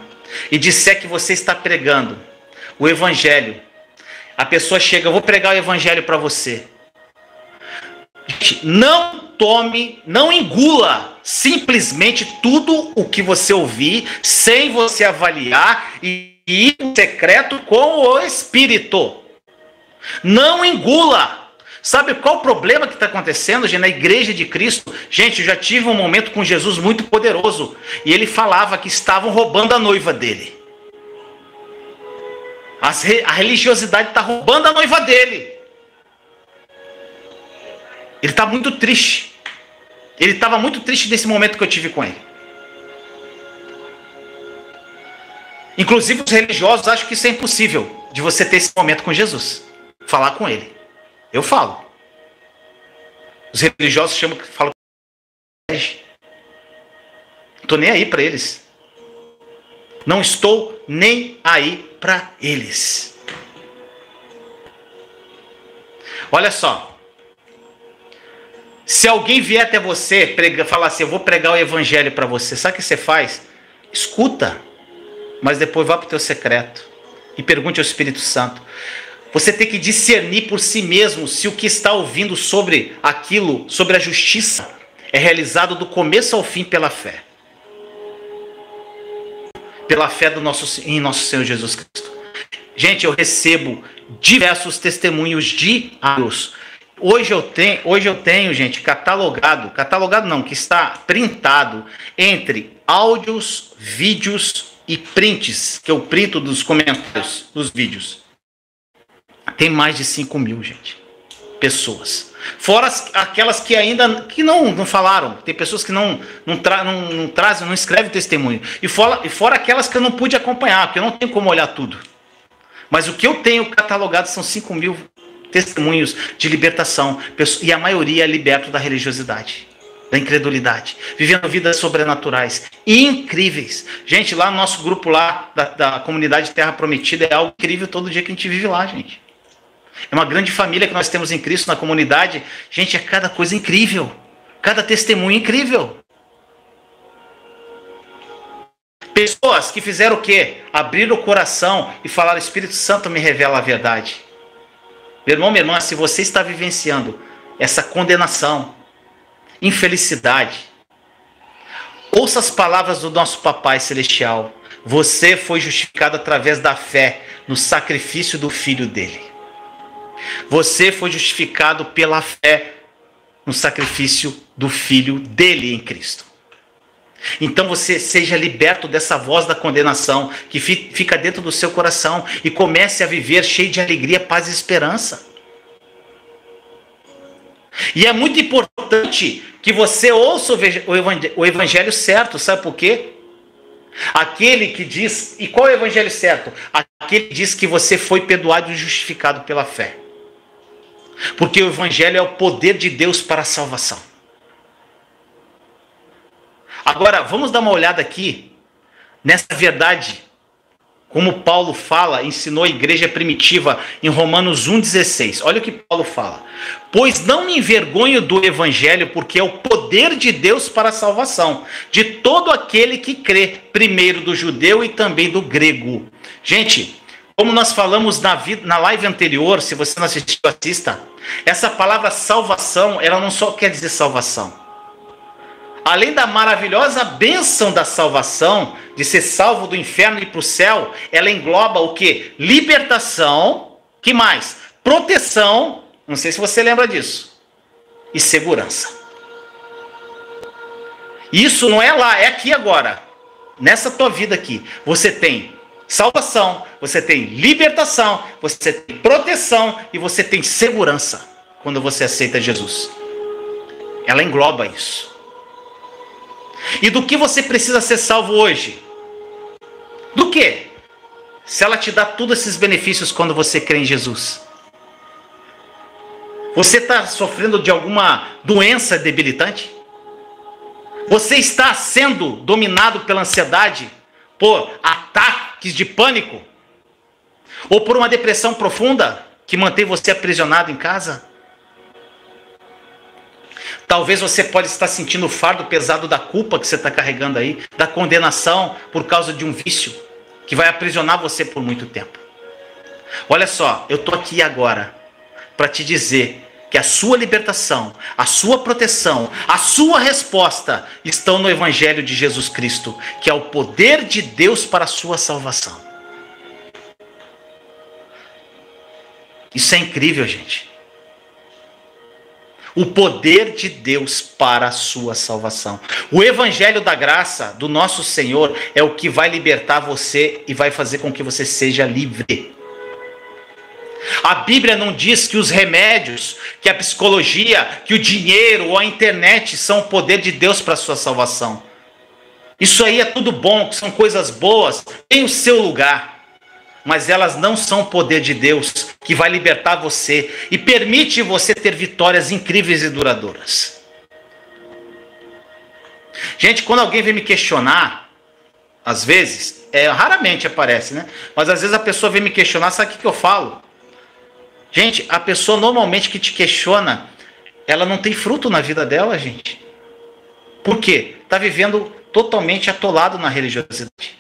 e disser que você está pregando o Evangelho, a pessoa chega, eu vou pregar o Evangelho para você. Não tome, não engula simplesmente tudo o que você ouvir, sem você avaliar e ir em secreto com o Espírito. Não engula. Sabe qual o problema que está acontecendo, gente, na igreja de Cristo? Gente, eu já tive um momento com Jesus muito poderoso. E ele falava que estavam roubando a noiva dele. A religiosidade está roubando a noiva dele. Ele está muito triste. Ele estava muito triste nesse momento que eu tive com ele. Inclusive os religiosos acham que isso é impossível, de você ter esse momento com Jesus. Falar com ele. Eu falo. Os religiosos falam que não estou nem aí para eles. Não estou nem aí para eles. Olha só. Se alguém vier até você falar assim, eu vou pregar o evangelho para você, sabe o que você faz? Escuta, mas depois vá para o teu secreto e pergunte ao Espírito Santo. Você tem que discernir por si mesmo se o que está ouvindo sobre aquilo, sobre a justiça, é realizado do começo ao fim pela fé. Pela fé em nosso Senhor Jesus Cristo. Gente, eu recebo diversos testemunhos diários. Hoje eu tenho, gente, catalogado não, que está printado entre áudios, vídeos e prints, que eu printo dos comentários dos vídeos. Tem mais de 5.000, gente, pessoas. Fora aquelas que ainda não falaram. Tem pessoas que não trazem, não escrevem testemunho. E fora aquelas que eu não pude acompanhar, porque eu não tenho como olhar tudo. Mas o que eu tenho catalogado são 5.000 testemunhos de libertação. E a maioria é liberto da religiosidade, da incredulidade, vivendo vidas sobrenaturais, incríveis. Gente, lá no nosso grupo lá, da comunidade Terra Prometida, é algo incrível todo dia que a gente vive lá, gente. É uma grande família que nós temos em Cristo na comunidade. Gente, é cada coisa incrível. Cada testemunho incrível. Pessoas que fizeram o quê? Abriram o coração e falaram, Espírito Santo me revela a verdade. Meu irmão, minha irmã, se você está vivenciando essa condenação, infelicidade, ouça as palavras do nosso Papai Celestial. Você foi justificado através da fé no sacrifício do Filho dele. Você foi justificado pela fé no sacrifício do Filho dele em Cristo. Então você seja liberto dessa voz da condenação que fica dentro do seu coração e comece a viver cheio de alegria, paz e esperança. E é muito importante que você ouça o evangelho certo, sabe por quê? Aquele que diz, e qual é o evangelho certo? Aquele que diz que você foi perdoado e justificado pela fé. Porque o evangelho é o poder de Deus para a salvação. Agora, vamos dar uma olhada aqui nessa verdade, como Paulo fala, ensinou a igreja primitiva em Romanos 1,16. Olha o que Paulo fala. Pois não me envergonho do evangelho, porque é o poder de Deus para a salvação de todo aquele que crê, primeiro do judeu e também do grego. Gente, como nós falamos na live anterior, se você não assistiu, assista. Essa palavra salvação, ela não só quer dizer salvação. Além da maravilhosa bênção da salvação, de ser salvo do inferno e para o céu, ela engloba o quê? Libertação, que mais? Proteção, não sei se você lembra disso, e segurança. Isso não é lá, é aqui agora. Nessa tua vida aqui, você tem salvação, você tem libertação, você tem proteção e você tem segurança quando você aceita Jesus. Ela engloba isso. E do que você precisa ser salvo hoje? Do que? Se ela te dá todos esses benefícios quando você crê em Jesus. Você está sofrendo de alguma doença debilitante? Você está sendo dominado pela ansiedade? Por ataques de pânico? Ou por uma depressão profunda que mantém você aprisionado em casa? Talvez você pode estar sentindo o fardo pesado da culpa que você está carregando aí, da condenação por causa de um vício que vai aprisionar você por muito tempo. Olha só, eu estou aqui agora para te dizer que a sua libertação, a sua proteção, a sua resposta estão no Evangelho de Jesus Cristo, que é o poder de Deus para a sua salvação. Isso é incrível, gente. O poder de Deus para a sua salvação. O evangelho da graça do nosso Senhor é o que vai libertar você e vai fazer com que você seja livre. A Bíblia não diz que os remédios, que a psicologia, que o dinheiro ou a internet são o poder de Deus para a sua salvação. Isso aí é tudo bom, são coisas boas, tem o seu lugar. Mas elas não são o poder de Deus que vai libertar você e permite você ter vitórias incríveis e duradouras. Gente, quando alguém vem me questionar, às vezes, raramente aparece, né? Mas às vezes a pessoa vem me questionar, sabe o que eu falo? Gente, a pessoa normalmente que te questiona, ela não tem fruto na vida dela, gente. Por quê? Está vivendo totalmente atolado na religiosidade.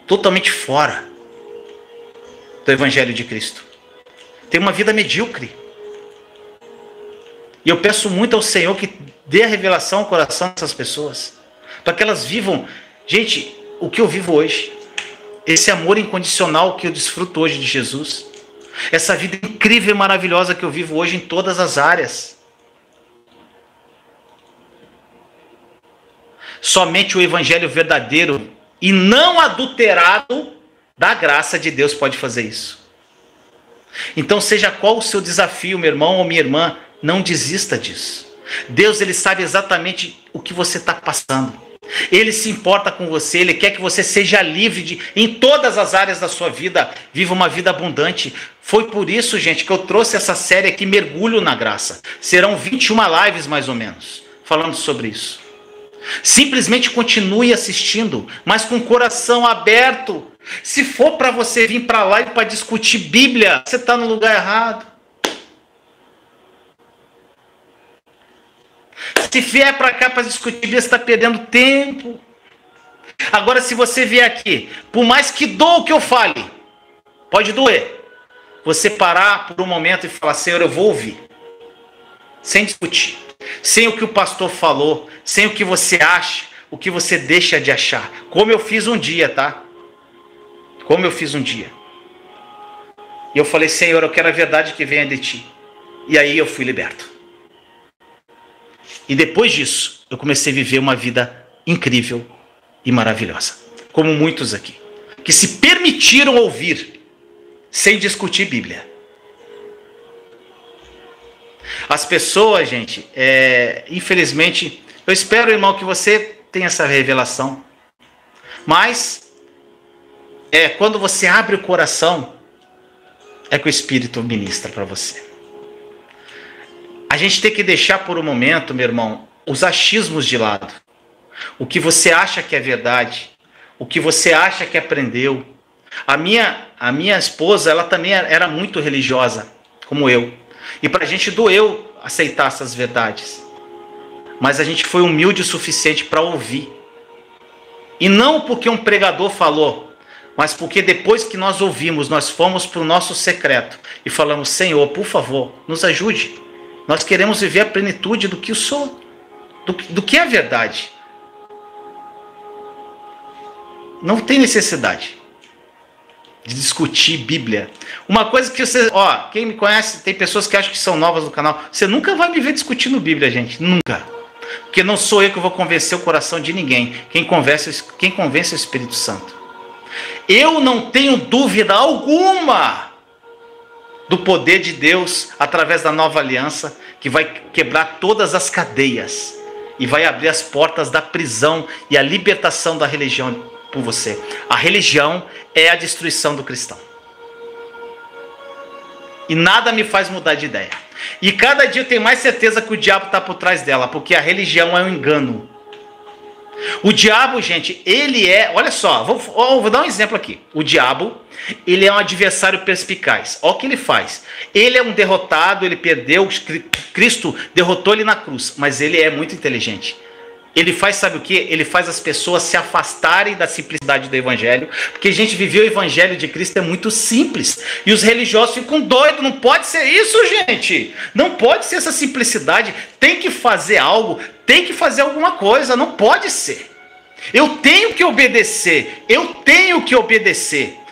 Totalmente fora do Evangelho de Cristo. Tem uma vida medíocre. E eu peço muito ao Senhor que dê a revelação ao coração dessas pessoas. Para que elas vivam, gente, o que eu vivo hoje. Esse amor incondicional que eu desfruto hoje de Jesus. Essa vida incrível e maravilhosa que eu vivo hoje em todas as áreas. Somente o Evangelho verdadeiro e não adulterado da graça de Deus pode fazer isso. Então, seja qual o seu desafio, meu irmão ou minha irmã, não desista disso. Deus, ele sabe exatamente o que você está passando. Ele se importa com você, ele quer que você seja livre em todas as áreas da sua vida, viva uma vida abundante. Foi por isso, gente, que eu trouxe essa série aqui, Mergulho na Graça. Serão 21 lives, mais ou menos, falando sobre isso. Simplesmente continue assistindo, mas com o coração aberto. Se for para você vir para lá e para discutir Bíblia, você está no lugar errado. Se vier para cá para discutir Bíblia, você está perdendo tempo. Agora, se você vier aqui, por mais que doa o que eu fale, pode doer. Você parar por um momento e falar, Senhor, eu vou ouvir. Sem discutir. Sem o que o pastor falou, sem o que você acha, o que você deixa de achar. Como eu fiz um dia, tá? Como eu fiz um dia. E eu falei, Senhor, eu quero a verdade que venha de ti. E aí eu fui liberto. E depois disso, eu comecei a viver uma vida incrível e maravilhosa. Como muitos aqui. Que se permitiram ouvir, sem discutir Bíblia. As pessoas, gente, infelizmente, eu espero, irmão, que você tenha essa revelação. Mas, quando você abre o coração, é que o Espírito ministra para você. A gente tem que deixar por um momento, meu irmão, os achismos de lado. O que você acha que é verdade, o que você acha que aprendeu. A minha esposa, ela também era muito religiosa, como eu. E para a gente doeu aceitar essas verdades. Mas a gente foi humilde o suficiente para ouvir. E não porque um pregador falou, mas porque depois que nós ouvimos, nós fomos para o nosso secreto e falamos, Senhor, por favor, nos ajude. Nós queremos viver a plenitude do que eu sou, do que é a verdade. Não tem necessidade de discutir Bíblia. Uma coisa que você... quem me conhece, tem pessoas que acham que são novas no canal. Você nunca vai me ver discutindo Bíblia, gente. Nunca. Porque não sou eu que vou convencer o coração de ninguém. Quem convence é o Espírito Santo. Eu não tenho dúvida alguma do poder de Deus através da nova aliança, que vai quebrar todas as cadeias e vai abrir as portas da prisão e a libertação da religião por você. A religião é a destruição do cristão. E nada me faz mudar de ideia. E cada dia eu tenho mais certeza que o diabo está por trás dela, porque a religião é um engano. O diabo, gente, ele olha só, vou dar um exemplo aqui. O diabo, ele é um adversário perspicaz. Olha o que ele faz. Ele é um derrotado, ele perdeu, Cristo derrotou ele na cruz, mas ele é muito inteligente. Ele faz, sabe o que? Ele faz as pessoas se afastarem da simplicidade do Evangelho, porque, gente, viver o Evangelho de Cristo é muito simples, e os religiosos ficam doidos. Não pode ser isso, gente. Não pode ser essa simplicidade. Tem que fazer algo, tem que fazer alguma coisa, não pode ser. Eu tenho que obedecer,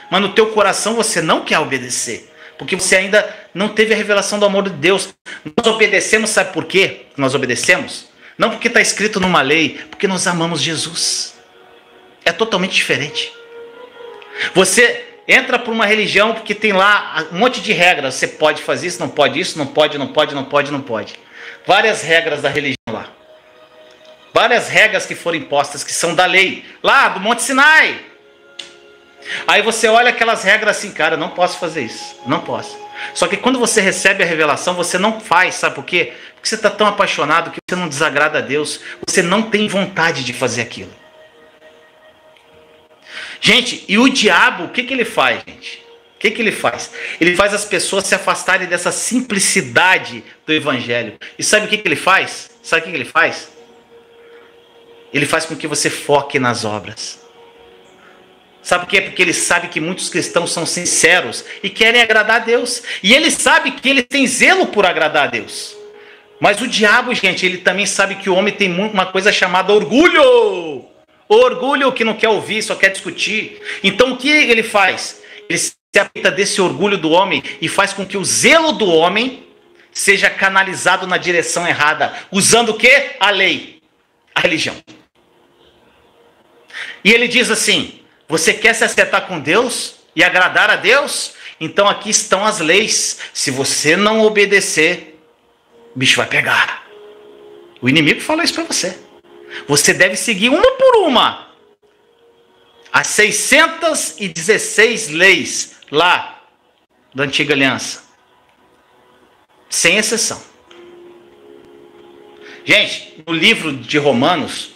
mas no teu coração você não quer obedecer, porque você ainda não teve a revelação do amor de Deus. Nós obedecemos, sabe por quê? Nós obedecemos não porque está escrito numa lei, porque nós amamos Jesus. É totalmente diferente. Você entra por uma religião porque tem lá um monte de regras. Você pode fazer isso, não pode isso, não pode. Várias regras da religião lá. várias regras que foram impostas, que são da lei, lá do Monte Sinai. Aí você olha aquelas regras assim, cara, não posso fazer isso, não posso. Só que quando você recebe a revelação, você não faz, sabe por quê? Porque você está tão apaixonado que você não desagrada a Deus, você não tem vontade de fazer aquilo. Gente, e o diabo, o que ele faz, gente? O que ele faz? Ele faz as pessoas se afastarem dessa simplicidade do evangelho. E sabe o que ele faz? Sabe o que ele faz? Ele faz com que você foque nas obras. Sabe por quê? Porque ele sabe que muitos cristãos são sinceros e querem agradar a Deus. E ele sabe que ele tem zelo por agradar a Deus. Mas o diabo, gente, ele também sabe que o homem tem uma coisa chamada orgulho. Orgulho que não quer ouvir, só quer discutir. Então o que ele faz? Ele se aproveita desse orgulho do homem e faz com que o zelo do homem seja canalizado na direção errada. Usando o quê? A lei, a religião. E ele diz assim: você quer se acertar com Deus e agradar a Deus? Então aqui estão as leis. Se você não obedecer, o bicho vai pegar. O inimigo fala isso para você. Você deve seguir uma por uma as 616 leis lá da antiga aliança. Sem exceção. Gente, no livro de Romanos,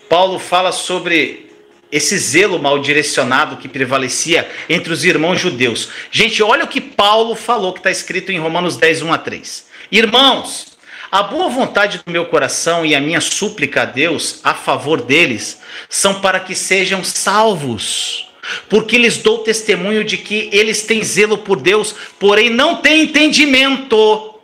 Paulo fala sobre esse zelo mal direcionado que prevalecia entre os irmãos judeus. Gente, olha o que Paulo falou, que está escrito em Romanos 10, 1-3. Irmãos, a boa vontade do meu coração e a minha súplica a Deus a favor deles são para que sejam salvos, porque lhes dou testemunho de que eles têm zelo por Deus, porém não têm entendimento.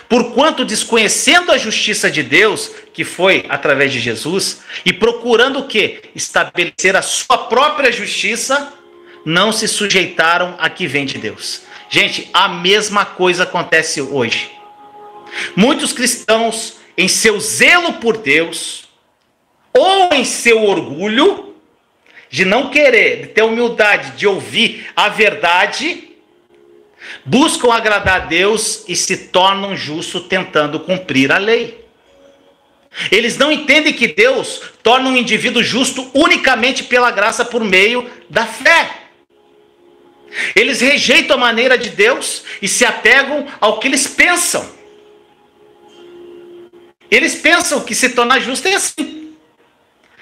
Porquanto, desconhecendo a justiça de Deus, que foi através de Jesus, e procurando o quê? Estabelecer a sua própria justiça, não se sujeitaram a que vem de Deus. Gente, a mesma coisa acontece hoje. Muitos cristãos, em seu zelo por Deus, ou em seu orgulho, de não querer, de ter humildade, de ouvir a verdade, buscam agradar a Deus e se tornam justos tentando cumprir a lei. Eles não entendem que Deus torna um indivíduo justo unicamente pela graça por meio da fé. Eles rejeitam a maneira de Deus e se apegam ao que eles pensam. Eles pensam que se tornar justo é assim.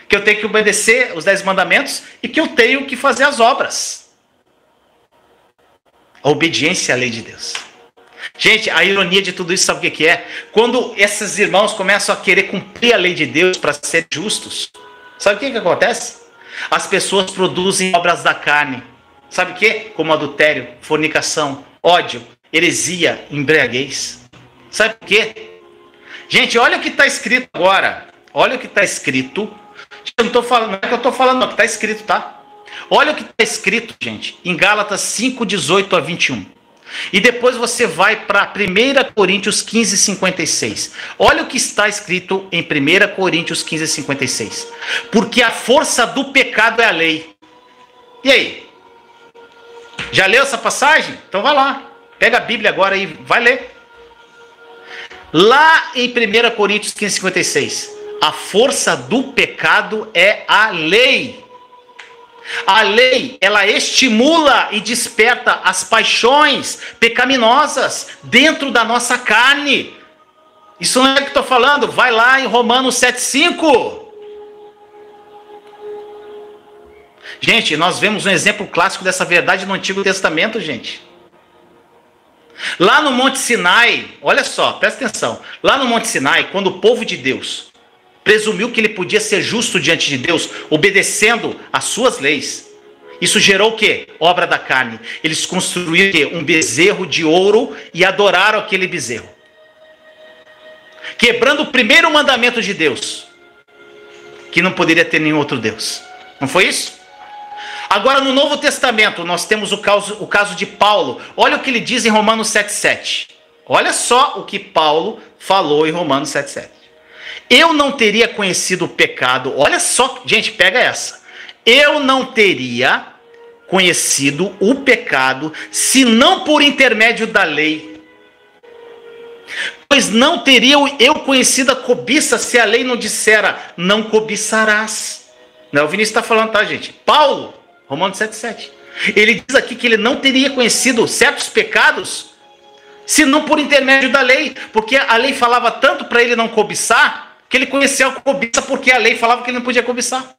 Que eu tenho que obedecer os 10 mandamentos e que eu tenho que fazer as obras. A obediência à lei de Deus. Gente, a ironia de tudo isso, sabe o que é? Quando esses irmãos começam a querer cumprir a lei de Deus para ser justos, sabe o que acontece? As pessoas produzem obras da carne. Sabe o que? Como adultério, fornicação, ódio, heresia, embriaguez. Sabe por quê? Gente, olha o que está escrito agora. Olha o que está escrito. Eu não estou falando, não é que eu estou falando, não, que está escrito, tá? Olha o que está escrito, gente, em Gálatas 5, 18-21. E depois você vai para 1 Coríntios 15, 56. Olha o que está escrito em 1 Coríntios 15, 56. Porque a força do pecado é a lei. E aí? Já leu essa passagem? Então vai lá. Pega a Bíblia agora e vai ler. Lá em 1 Coríntios 15, 56. A força do pecado é a lei. A lei, ela estimula e desperta as paixões pecaminosas dentro da nossa carne. Isso não é o que estou falando. Vai lá em Romanos 7,5. Gente, nós vemos um exemplo clássico dessa verdade no Antigo Testamento, gente. Lá no Monte Sinai, olha só, presta atenção. Lá no Monte Sinai, quando o povo de Deus presumiu que ele podia ser justo diante de Deus, obedecendo às suas leis, isso gerou o quê? Obra da carne. Eles construíram o quê? Um bezerro de ouro e adoraram aquele bezerro, quebrando o primeiro mandamento de Deus, que não poderia ter nenhum outro Deus. Não foi isso? Agora no Novo Testamento nós temos o caso de Paulo. Olha o que ele diz em Romanos 7,7. Olha só o que Paulo falou em Romanos 7,7. Eu não teria conhecido o pecado. Olha só, gente, pega essa. Eu não teria conhecido o pecado, senão por intermédio da lei. Pois não teria eu conhecido a cobiça se a lei não dissera, não cobiçarás. Não, o Vinícius está falando, tá, gente? Paulo, Romanos 7,7. Ele diz aqui que ele não teria conhecido certos pecados, senão por intermédio da lei. Porque a lei falava tanto para ele não cobiçar, que ele conheceu a cobiça porque a lei falava que ele não podia cobiçar.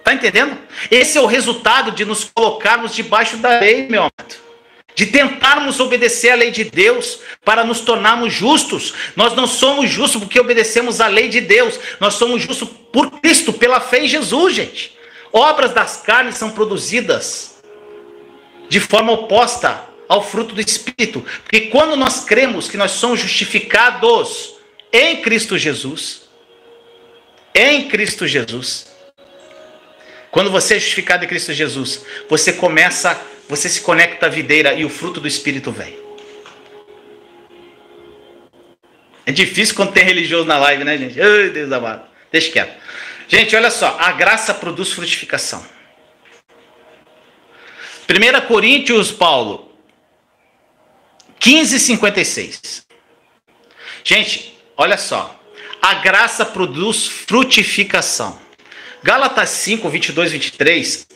Tá entendendo? Esse é o resultado de nos colocarmos debaixo da lei, meu amado. De tentarmos obedecer a lei de Deus para nos tornarmos justos. Nós não somos justos porque obedecemos a lei de Deus. Nós somos justos por Cristo, pela fé em Jesus, gente. Obras das carnes são produzidas de forma oposta ao fruto do Espírito. Porque quando nós cremos que nós somos justificados em Cristo Jesus, quando você é justificado em Cristo Jesus, você se conecta à videira e o fruto do Espírito vem. É difícil quando tem religioso na live, né, gente? Ai, Deus amado. Deixa quieto. Gente, olha só. A graça produz frutificação. 1 Coríntios, Paulo, 15:56. Gente, olha só. A graça produz frutificação. Gálatas 5, 22, 23,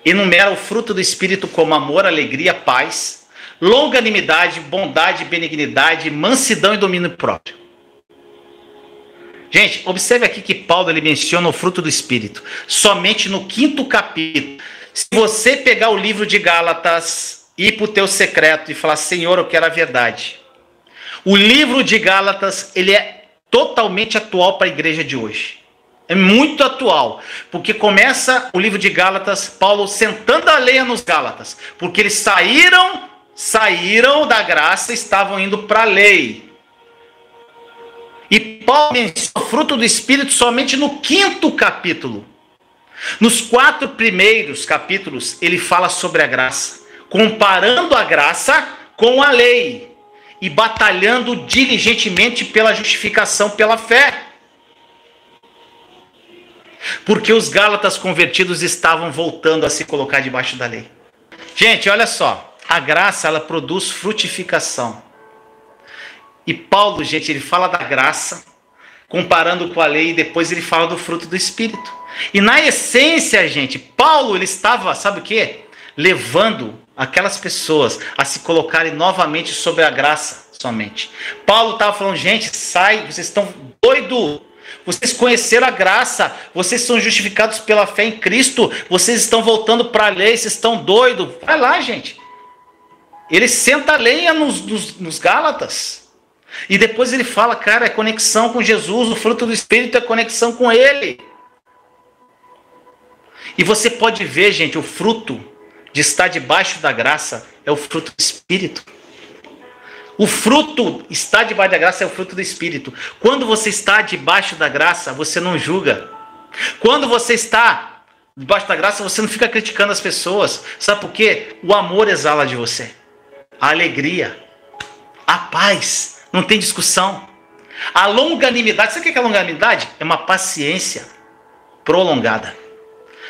enumera o fruto do Espírito como amor, alegria, paz, longanimidade, bondade, benignidade, mansidão e domínio próprio. Gente, observe aqui que Paulo ele menciona o fruto do Espírito somente no 5º capítulo. Se você pegar o livro de Gálatas, ir para o teu secreto e falar, Senhor, eu quero a verdade. O livro de Gálatas, ele é totalmente atual para a igreja de hoje. É muito atual, porque começa o livro de Gálatas, Paulo sentando a lenha nos Gálatas, porque eles saíram da graça e estavam indo para a lei. E Paulo menciona o fruto do Espírito somente no 5º capítulo. Nos 4 primeiros capítulos, ele fala sobre a graça, comparando a graça com a lei e batalhando diligentemente pela justificação pela fé. Porque os gálatas convertidos estavam voltando a se colocar debaixo da lei. Gente, olha só. A graça, ela produz frutificação. E Paulo, gente, ele fala da graça, comparando com a lei, e depois ele fala do fruto do Espírito. E na essência, gente, Paulo, ele estava, sabe o quê? Levando aquelas pessoas a se colocarem novamente sobre a graça somente. Paulo estava falando, gente, sai, vocês estão doidos. Vocês conheceram a graça, vocês são justificados pela fé em Cristo, vocês estão voltando para a lei, vocês estão doidos. Vai lá, gente. Ele senta a lenha nos Gálatas. E depois ele fala, cara, é conexão com Jesus, o fruto do Espírito é conexão com Ele. E você pode ver, gente, o fruto de estar debaixo da graça é o fruto do Espírito. O fruto, estar debaixo da graça é o fruto do Espírito. Quando você está debaixo da graça, você não julga. Quando você está debaixo da graça, você não fica criticando as pessoas. Sabe por quê? O amor exala de você. A alegria. A paz. Não tem discussão. A longanimidade. Sabe o que é a longanimidade? É uma paciência prolongada.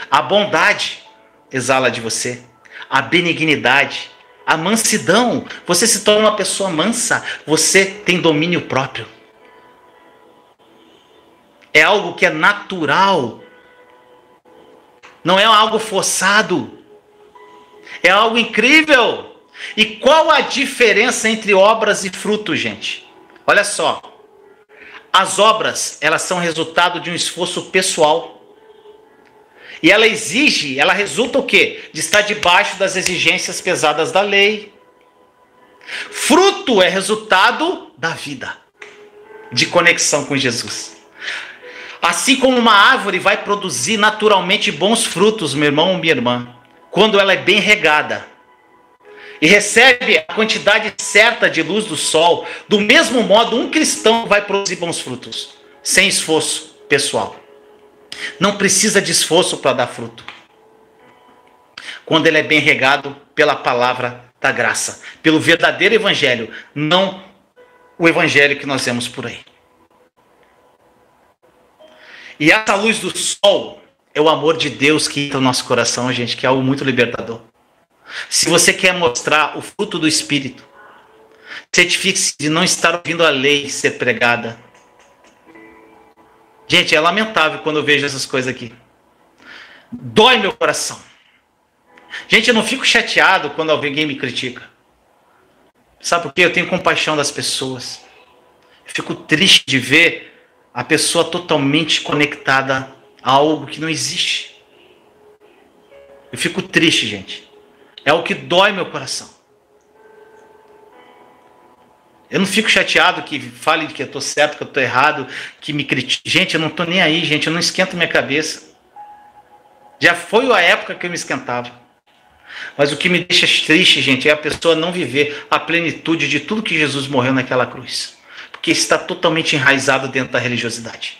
A bondade exala de você. A benignidade. A mansidão, você se torna uma pessoa mansa, você tem domínio próprio. É algo que é natural. Não é algo forçado. É algo incrível. E qual a diferença entre obras e frutos, gente? Olha só. As obras, elas são resultado de um esforço pessoal. E ela resulta o quê? De estar debaixo das exigências pesadas da lei. Fruto é resultado da vida, de conexão com Jesus. Assim como uma árvore vai produzir naturalmente bons frutos, meu irmão ou minha irmã, quando ela é bem regada e recebe a quantidade certa de luz do sol, do mesmo modo um cristão vai produzir bons frutos, sem esforço pessoal. Não precisa de esforço para dar fruto. Quando ele é bem regado pela palavra da graça, pelo verdadeiro evangelho, não o evangelho que nós vemos por aí. E essa luz do sol é o amor de Deus que entra no nosso coração, gente, que é algo muito libertador. Se você quer mostrar o fruto do Espírito, Certifique-se de não estar ouvindo a lei ser pregada. Gente, é lamentável quando eu vejo essas coisas aqui. Dói meu coração. Gente, eu não fico chateado quando alguém me critica. Sabe por quê? Eu tenho compaixão das pessoas. Eu fico triste de ver a pessoa totalmente conectada a algo que não existe. Eu fico triste, gente. É o que dói meu coração. Eu não fico chateado que fale que eu estou certo, que eu estou errado, que me critique. Gente, eu não estou nem aí, gente. Eu não esquento minha cabeça. Já foi a época que eu me esquentava. Mas o que me deixa triste, gente, é a pessoa não viver a plenitude de tudo que Jesus morreu naquela cruz. Porque está totalmente enraizado dentro da religiosidade.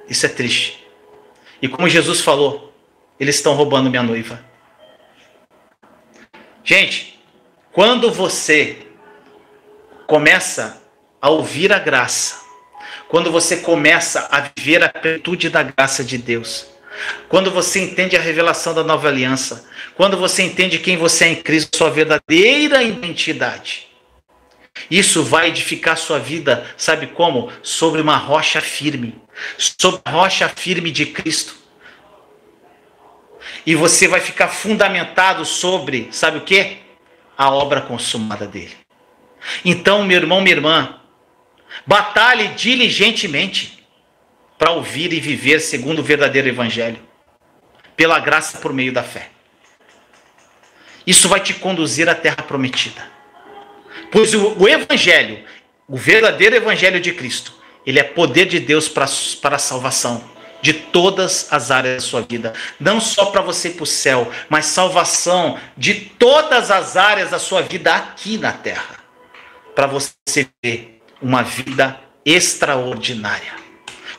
Isso é triste. E como Jesus falou, eles estão roubando minha noiva. Gente, quando você começa a ouvir a graça, quando você começa a viver a plenitude da graça de Deus, quando você entende a revelação da nova aliança, quando você entende quem você é em Cristo, sua verdadeira identidade, isso vai edificar sua vida, sabe como? Sobre uma rocha firme, sobre a rocha firme de Cristo. E você vai ficar fundamentado sobre, sabe o quê? A obra consumada dele. Então, meu irmão, minha irmã, batalhe diligentemente para ouvir e viver segundo o verdadeiro evangelho, pela graça por meio da fé. Isso vai te conduzir à terra prometida. Pois o evangelho, o verdadeiro evangelho de Cristo, ele é poder de Deus para a salvação de todas as áreas da sua vida. Não só para você ir para o céu, mas salvação de todas as áreas da sua vida aqui na terra. Para você ter uma vida extraordinária,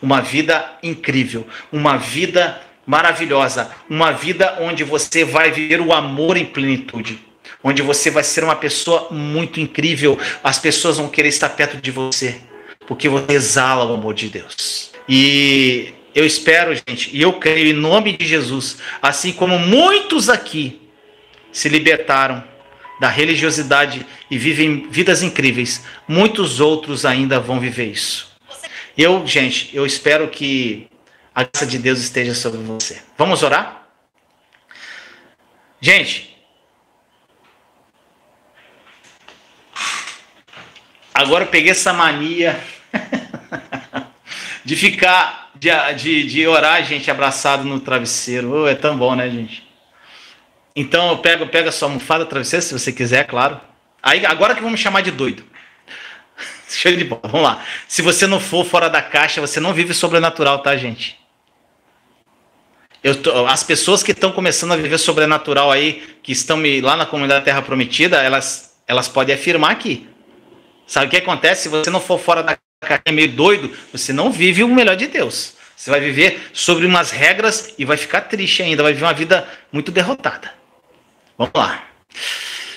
uma vida incrível, uma vida maravilhosa, uma vida onde você vai viver o amor em plenitude, onde você vai ser uma pessoa muito incrível. As pessoas vão querer estar perto de você, porque você exala o amor de Deus. E eu espero, gente, e eu creio em nome de Jesus, assim como muitos aqui se libertaram da religiosidade e vivem vidas incríveis, muitos outros ainda vão viver isso. Gente, eu espero que a graça de Deus esteja sobre você. Vamos orar? Gente, agora eu peguei essa mania de ficar, de orar, gente, abraçado no travesseiro. Oh, é tão bom, né, gente? Então eu pego a sua almofada, travesseiro, se você quiser, claro. Aí, agora que vamos chamar de doido. Show de bola, vamos lá. Se você não for fora da caixa, você não vive sobrenatural, tá, gente? As pessoas que estão começando a viver sobrenatural aí, que estão lá na comunidade Terra Prometida, elas podem afirmar aqui. Sabe o que acontece? Se você não for fora da caixa, meio doido, você não vive o melhor de Deus. Você vai viver sobre umas regras e vai ficar triste ainda, vai viver uma vida muito derrotada. Vamos lá.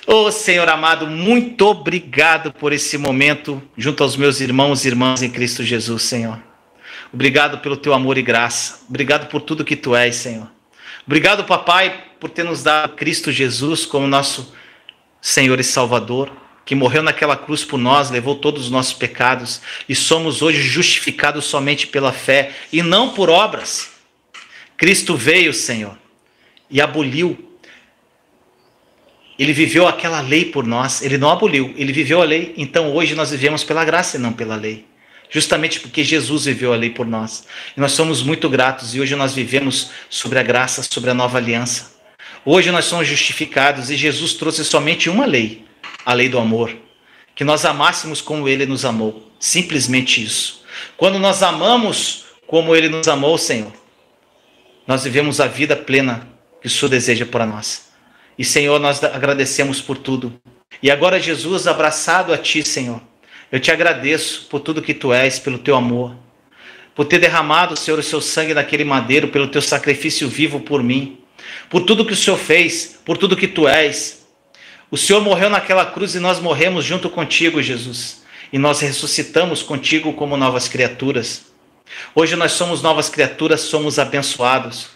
Ô Senhor amado, muito obrigado por esse momento junto aos meus irmãos e irmãs em Cristo Jesus, Senhor. Obrigado pelo teu amor e graça. Obrigado por tudo que tu és, Senhor. Obrigado, papai, por ter nos dado Cristo Jesus como nosso Senhor e Salvador, que morreu naquela cruz por nós, levou todos os nossos pecados e somos hoje justificados somente pela fé e não por obras. Cristo veio, Senhor, e aboliu. Ele viveu aquela lei por nós, ele não aboliu, ele viveu a lei. Então hoje nós vivemos pela graça e não pela lei. Justamente porque Jesus viveu a lei por nós. E nós somos muito gratos e hoje nós vivemos sobre a graça, sobre a nova aliança. Hoje nós somos justificados e Jesus trouxe somente uma lei, a lei do amor. Que nós amássemos como ele nos amou. Simplesmente isso. Quando nós amamos como ele nos amou, Senhor, nós vivemos a vida plena que o Senhor deseja para nós. E, Senhor, nós agradecemos por tudo. E agora, Jesus, abraçado a Ti, Senhor, eu Te agradeço por tudo que Tu és, pelo Teu amor, por ter derramado, Senhor, o Seu sangue naquele madeiro, pelo Teu sacrifício vivo por mim, por tudo que o Senhor fez, por tudo que Tu és. O Senhor morreu naquela cruz e nós morremos junto contigo, Jesus. E nós ressuscitamos contigo como novas criaturas. Hoje nós somos novas criaturas, somos abençoados,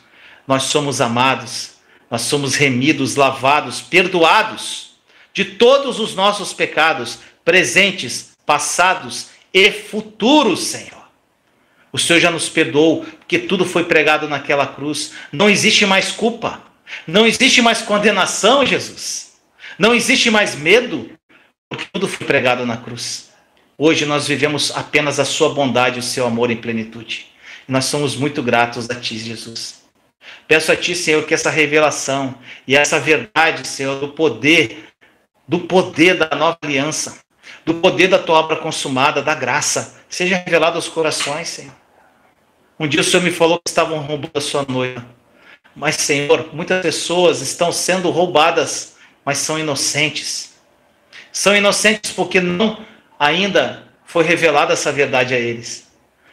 nós somos amados. Nós somos remidos, lavados, perdoados de todos os nossos pecados, presentes, passados e futuros, Senhor. O Senhor já nos perdoou, porque tudo foi pregado naquela cruz. Não existe mais culpa, não existe mais condenação, Jesus. Não existe mais medo, porque tudo foi pregado na cruz. Hoje nós vivemos apenas a sua bondade e o seu amor em plenitude. E nós somos muito gratos a ti, Jesus. Peço a ti, Senhor, que essa revelação e essa verdade, Senhor, do poder da nova aliança, do poder da tua obra consumada, da graça, seja revelado aos corações, Senhor. Um dia o Senhor me falou que estavam roubando a sua noiva. Mas, Senhor, muitas pessoas estão sendo roubadas, mas são inocentes. São inocentes porque não ainda foi revelada essa verdade a eles.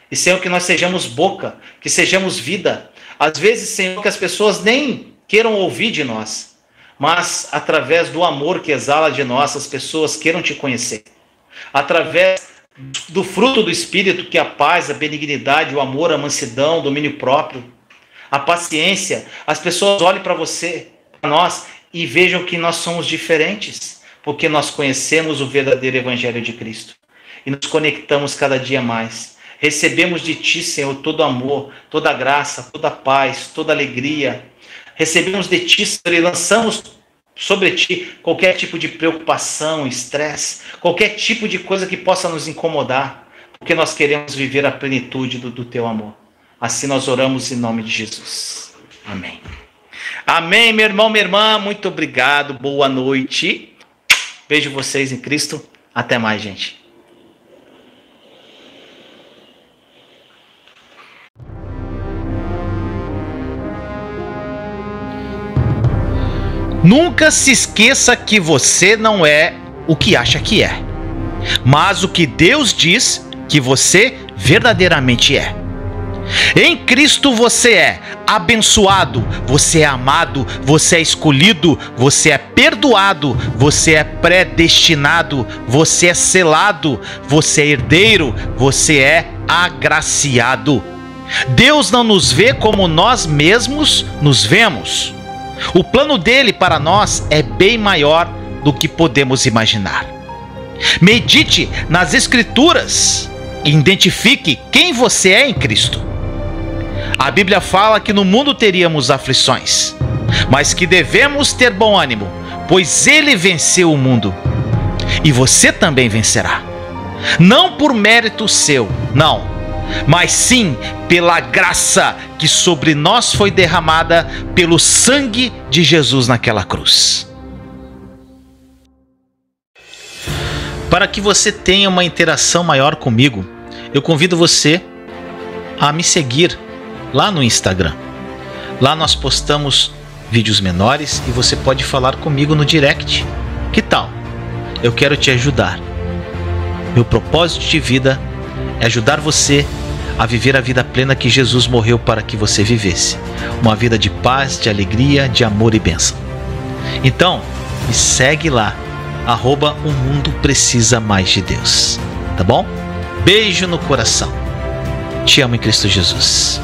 E, Senhor, que nós sejamos boca, que sejamos vida. Às vezes, Senhor, que as pessoas nem queiram ouvir de nós, mas através do amor que exala de nós, as pessoas queiram te conhecer. Através do fruto do Espírito, que é a paz, a benignidade, o amor, a mansidão, o domínio próprio, a paciência, as pessoas olhem para você, para nós, e vejam que nós somos diferentes, porque nós conhecemos o verdadeiro Evangelho de Cristo. E nos conectamos cada dia mais. Recebemos de ti, Senhor, todo amor, toda graça, toda paz, toda alegria. Recebemos de ti, Senhor, e lançamos sobre ti qualquer tipo de preocupação, estresse, qualquer tipo de coisa que possa nos incomodar, porque nós queremos viver a plenitude do teu amor. Assim nós oramos em nome de Jesus. Amém. Amém, meu irmão, minha irmã. Muito obrigado. Boa noite. Vejo vocês em Cristo. Até mais, gente. Nunca se esqueça que você não é o que acha que é, mas o que Deus diz que você verdadeiramente é. Em Cristo você é abençoado, você é amado, você é escolhido, você é perdoado, você é predestinado, você é selado, você é herdeiro, você é agraciado. Deus não nos vê como nós mesmos nos vemos. O plano dele para nós é bem maior do que podemos imaginar. Medite nas Escrituras e identifique quem você é em Cristo. A Bíblia fala que no mundo teríamos aflições, mas que devemos ter bom ânimo, pois ele venceu o mundo. E você também vencerá. Não por mérito seu, não, mas sim pela graça que sobre nós foi derramada pelo sangue de Jesus naquela cruz. Para que você tenha uma interação maior comigo, eu convido você a me seguir lá no Instagram. Lá nós postamos vídeos menores e você pode falar comigo no direct. Que tal? Eu quero te ajudar. Meu propósito de vida é ajudar você a viver a vida plena que Jesus morreu para que você vivesse. Uma vida de paz, de alegria, de amor e bênção. Então, me segue lá, @o mundo precisa mais de Deus. Tá bom? Beijo no coração. Te amo em Cristo Jesus.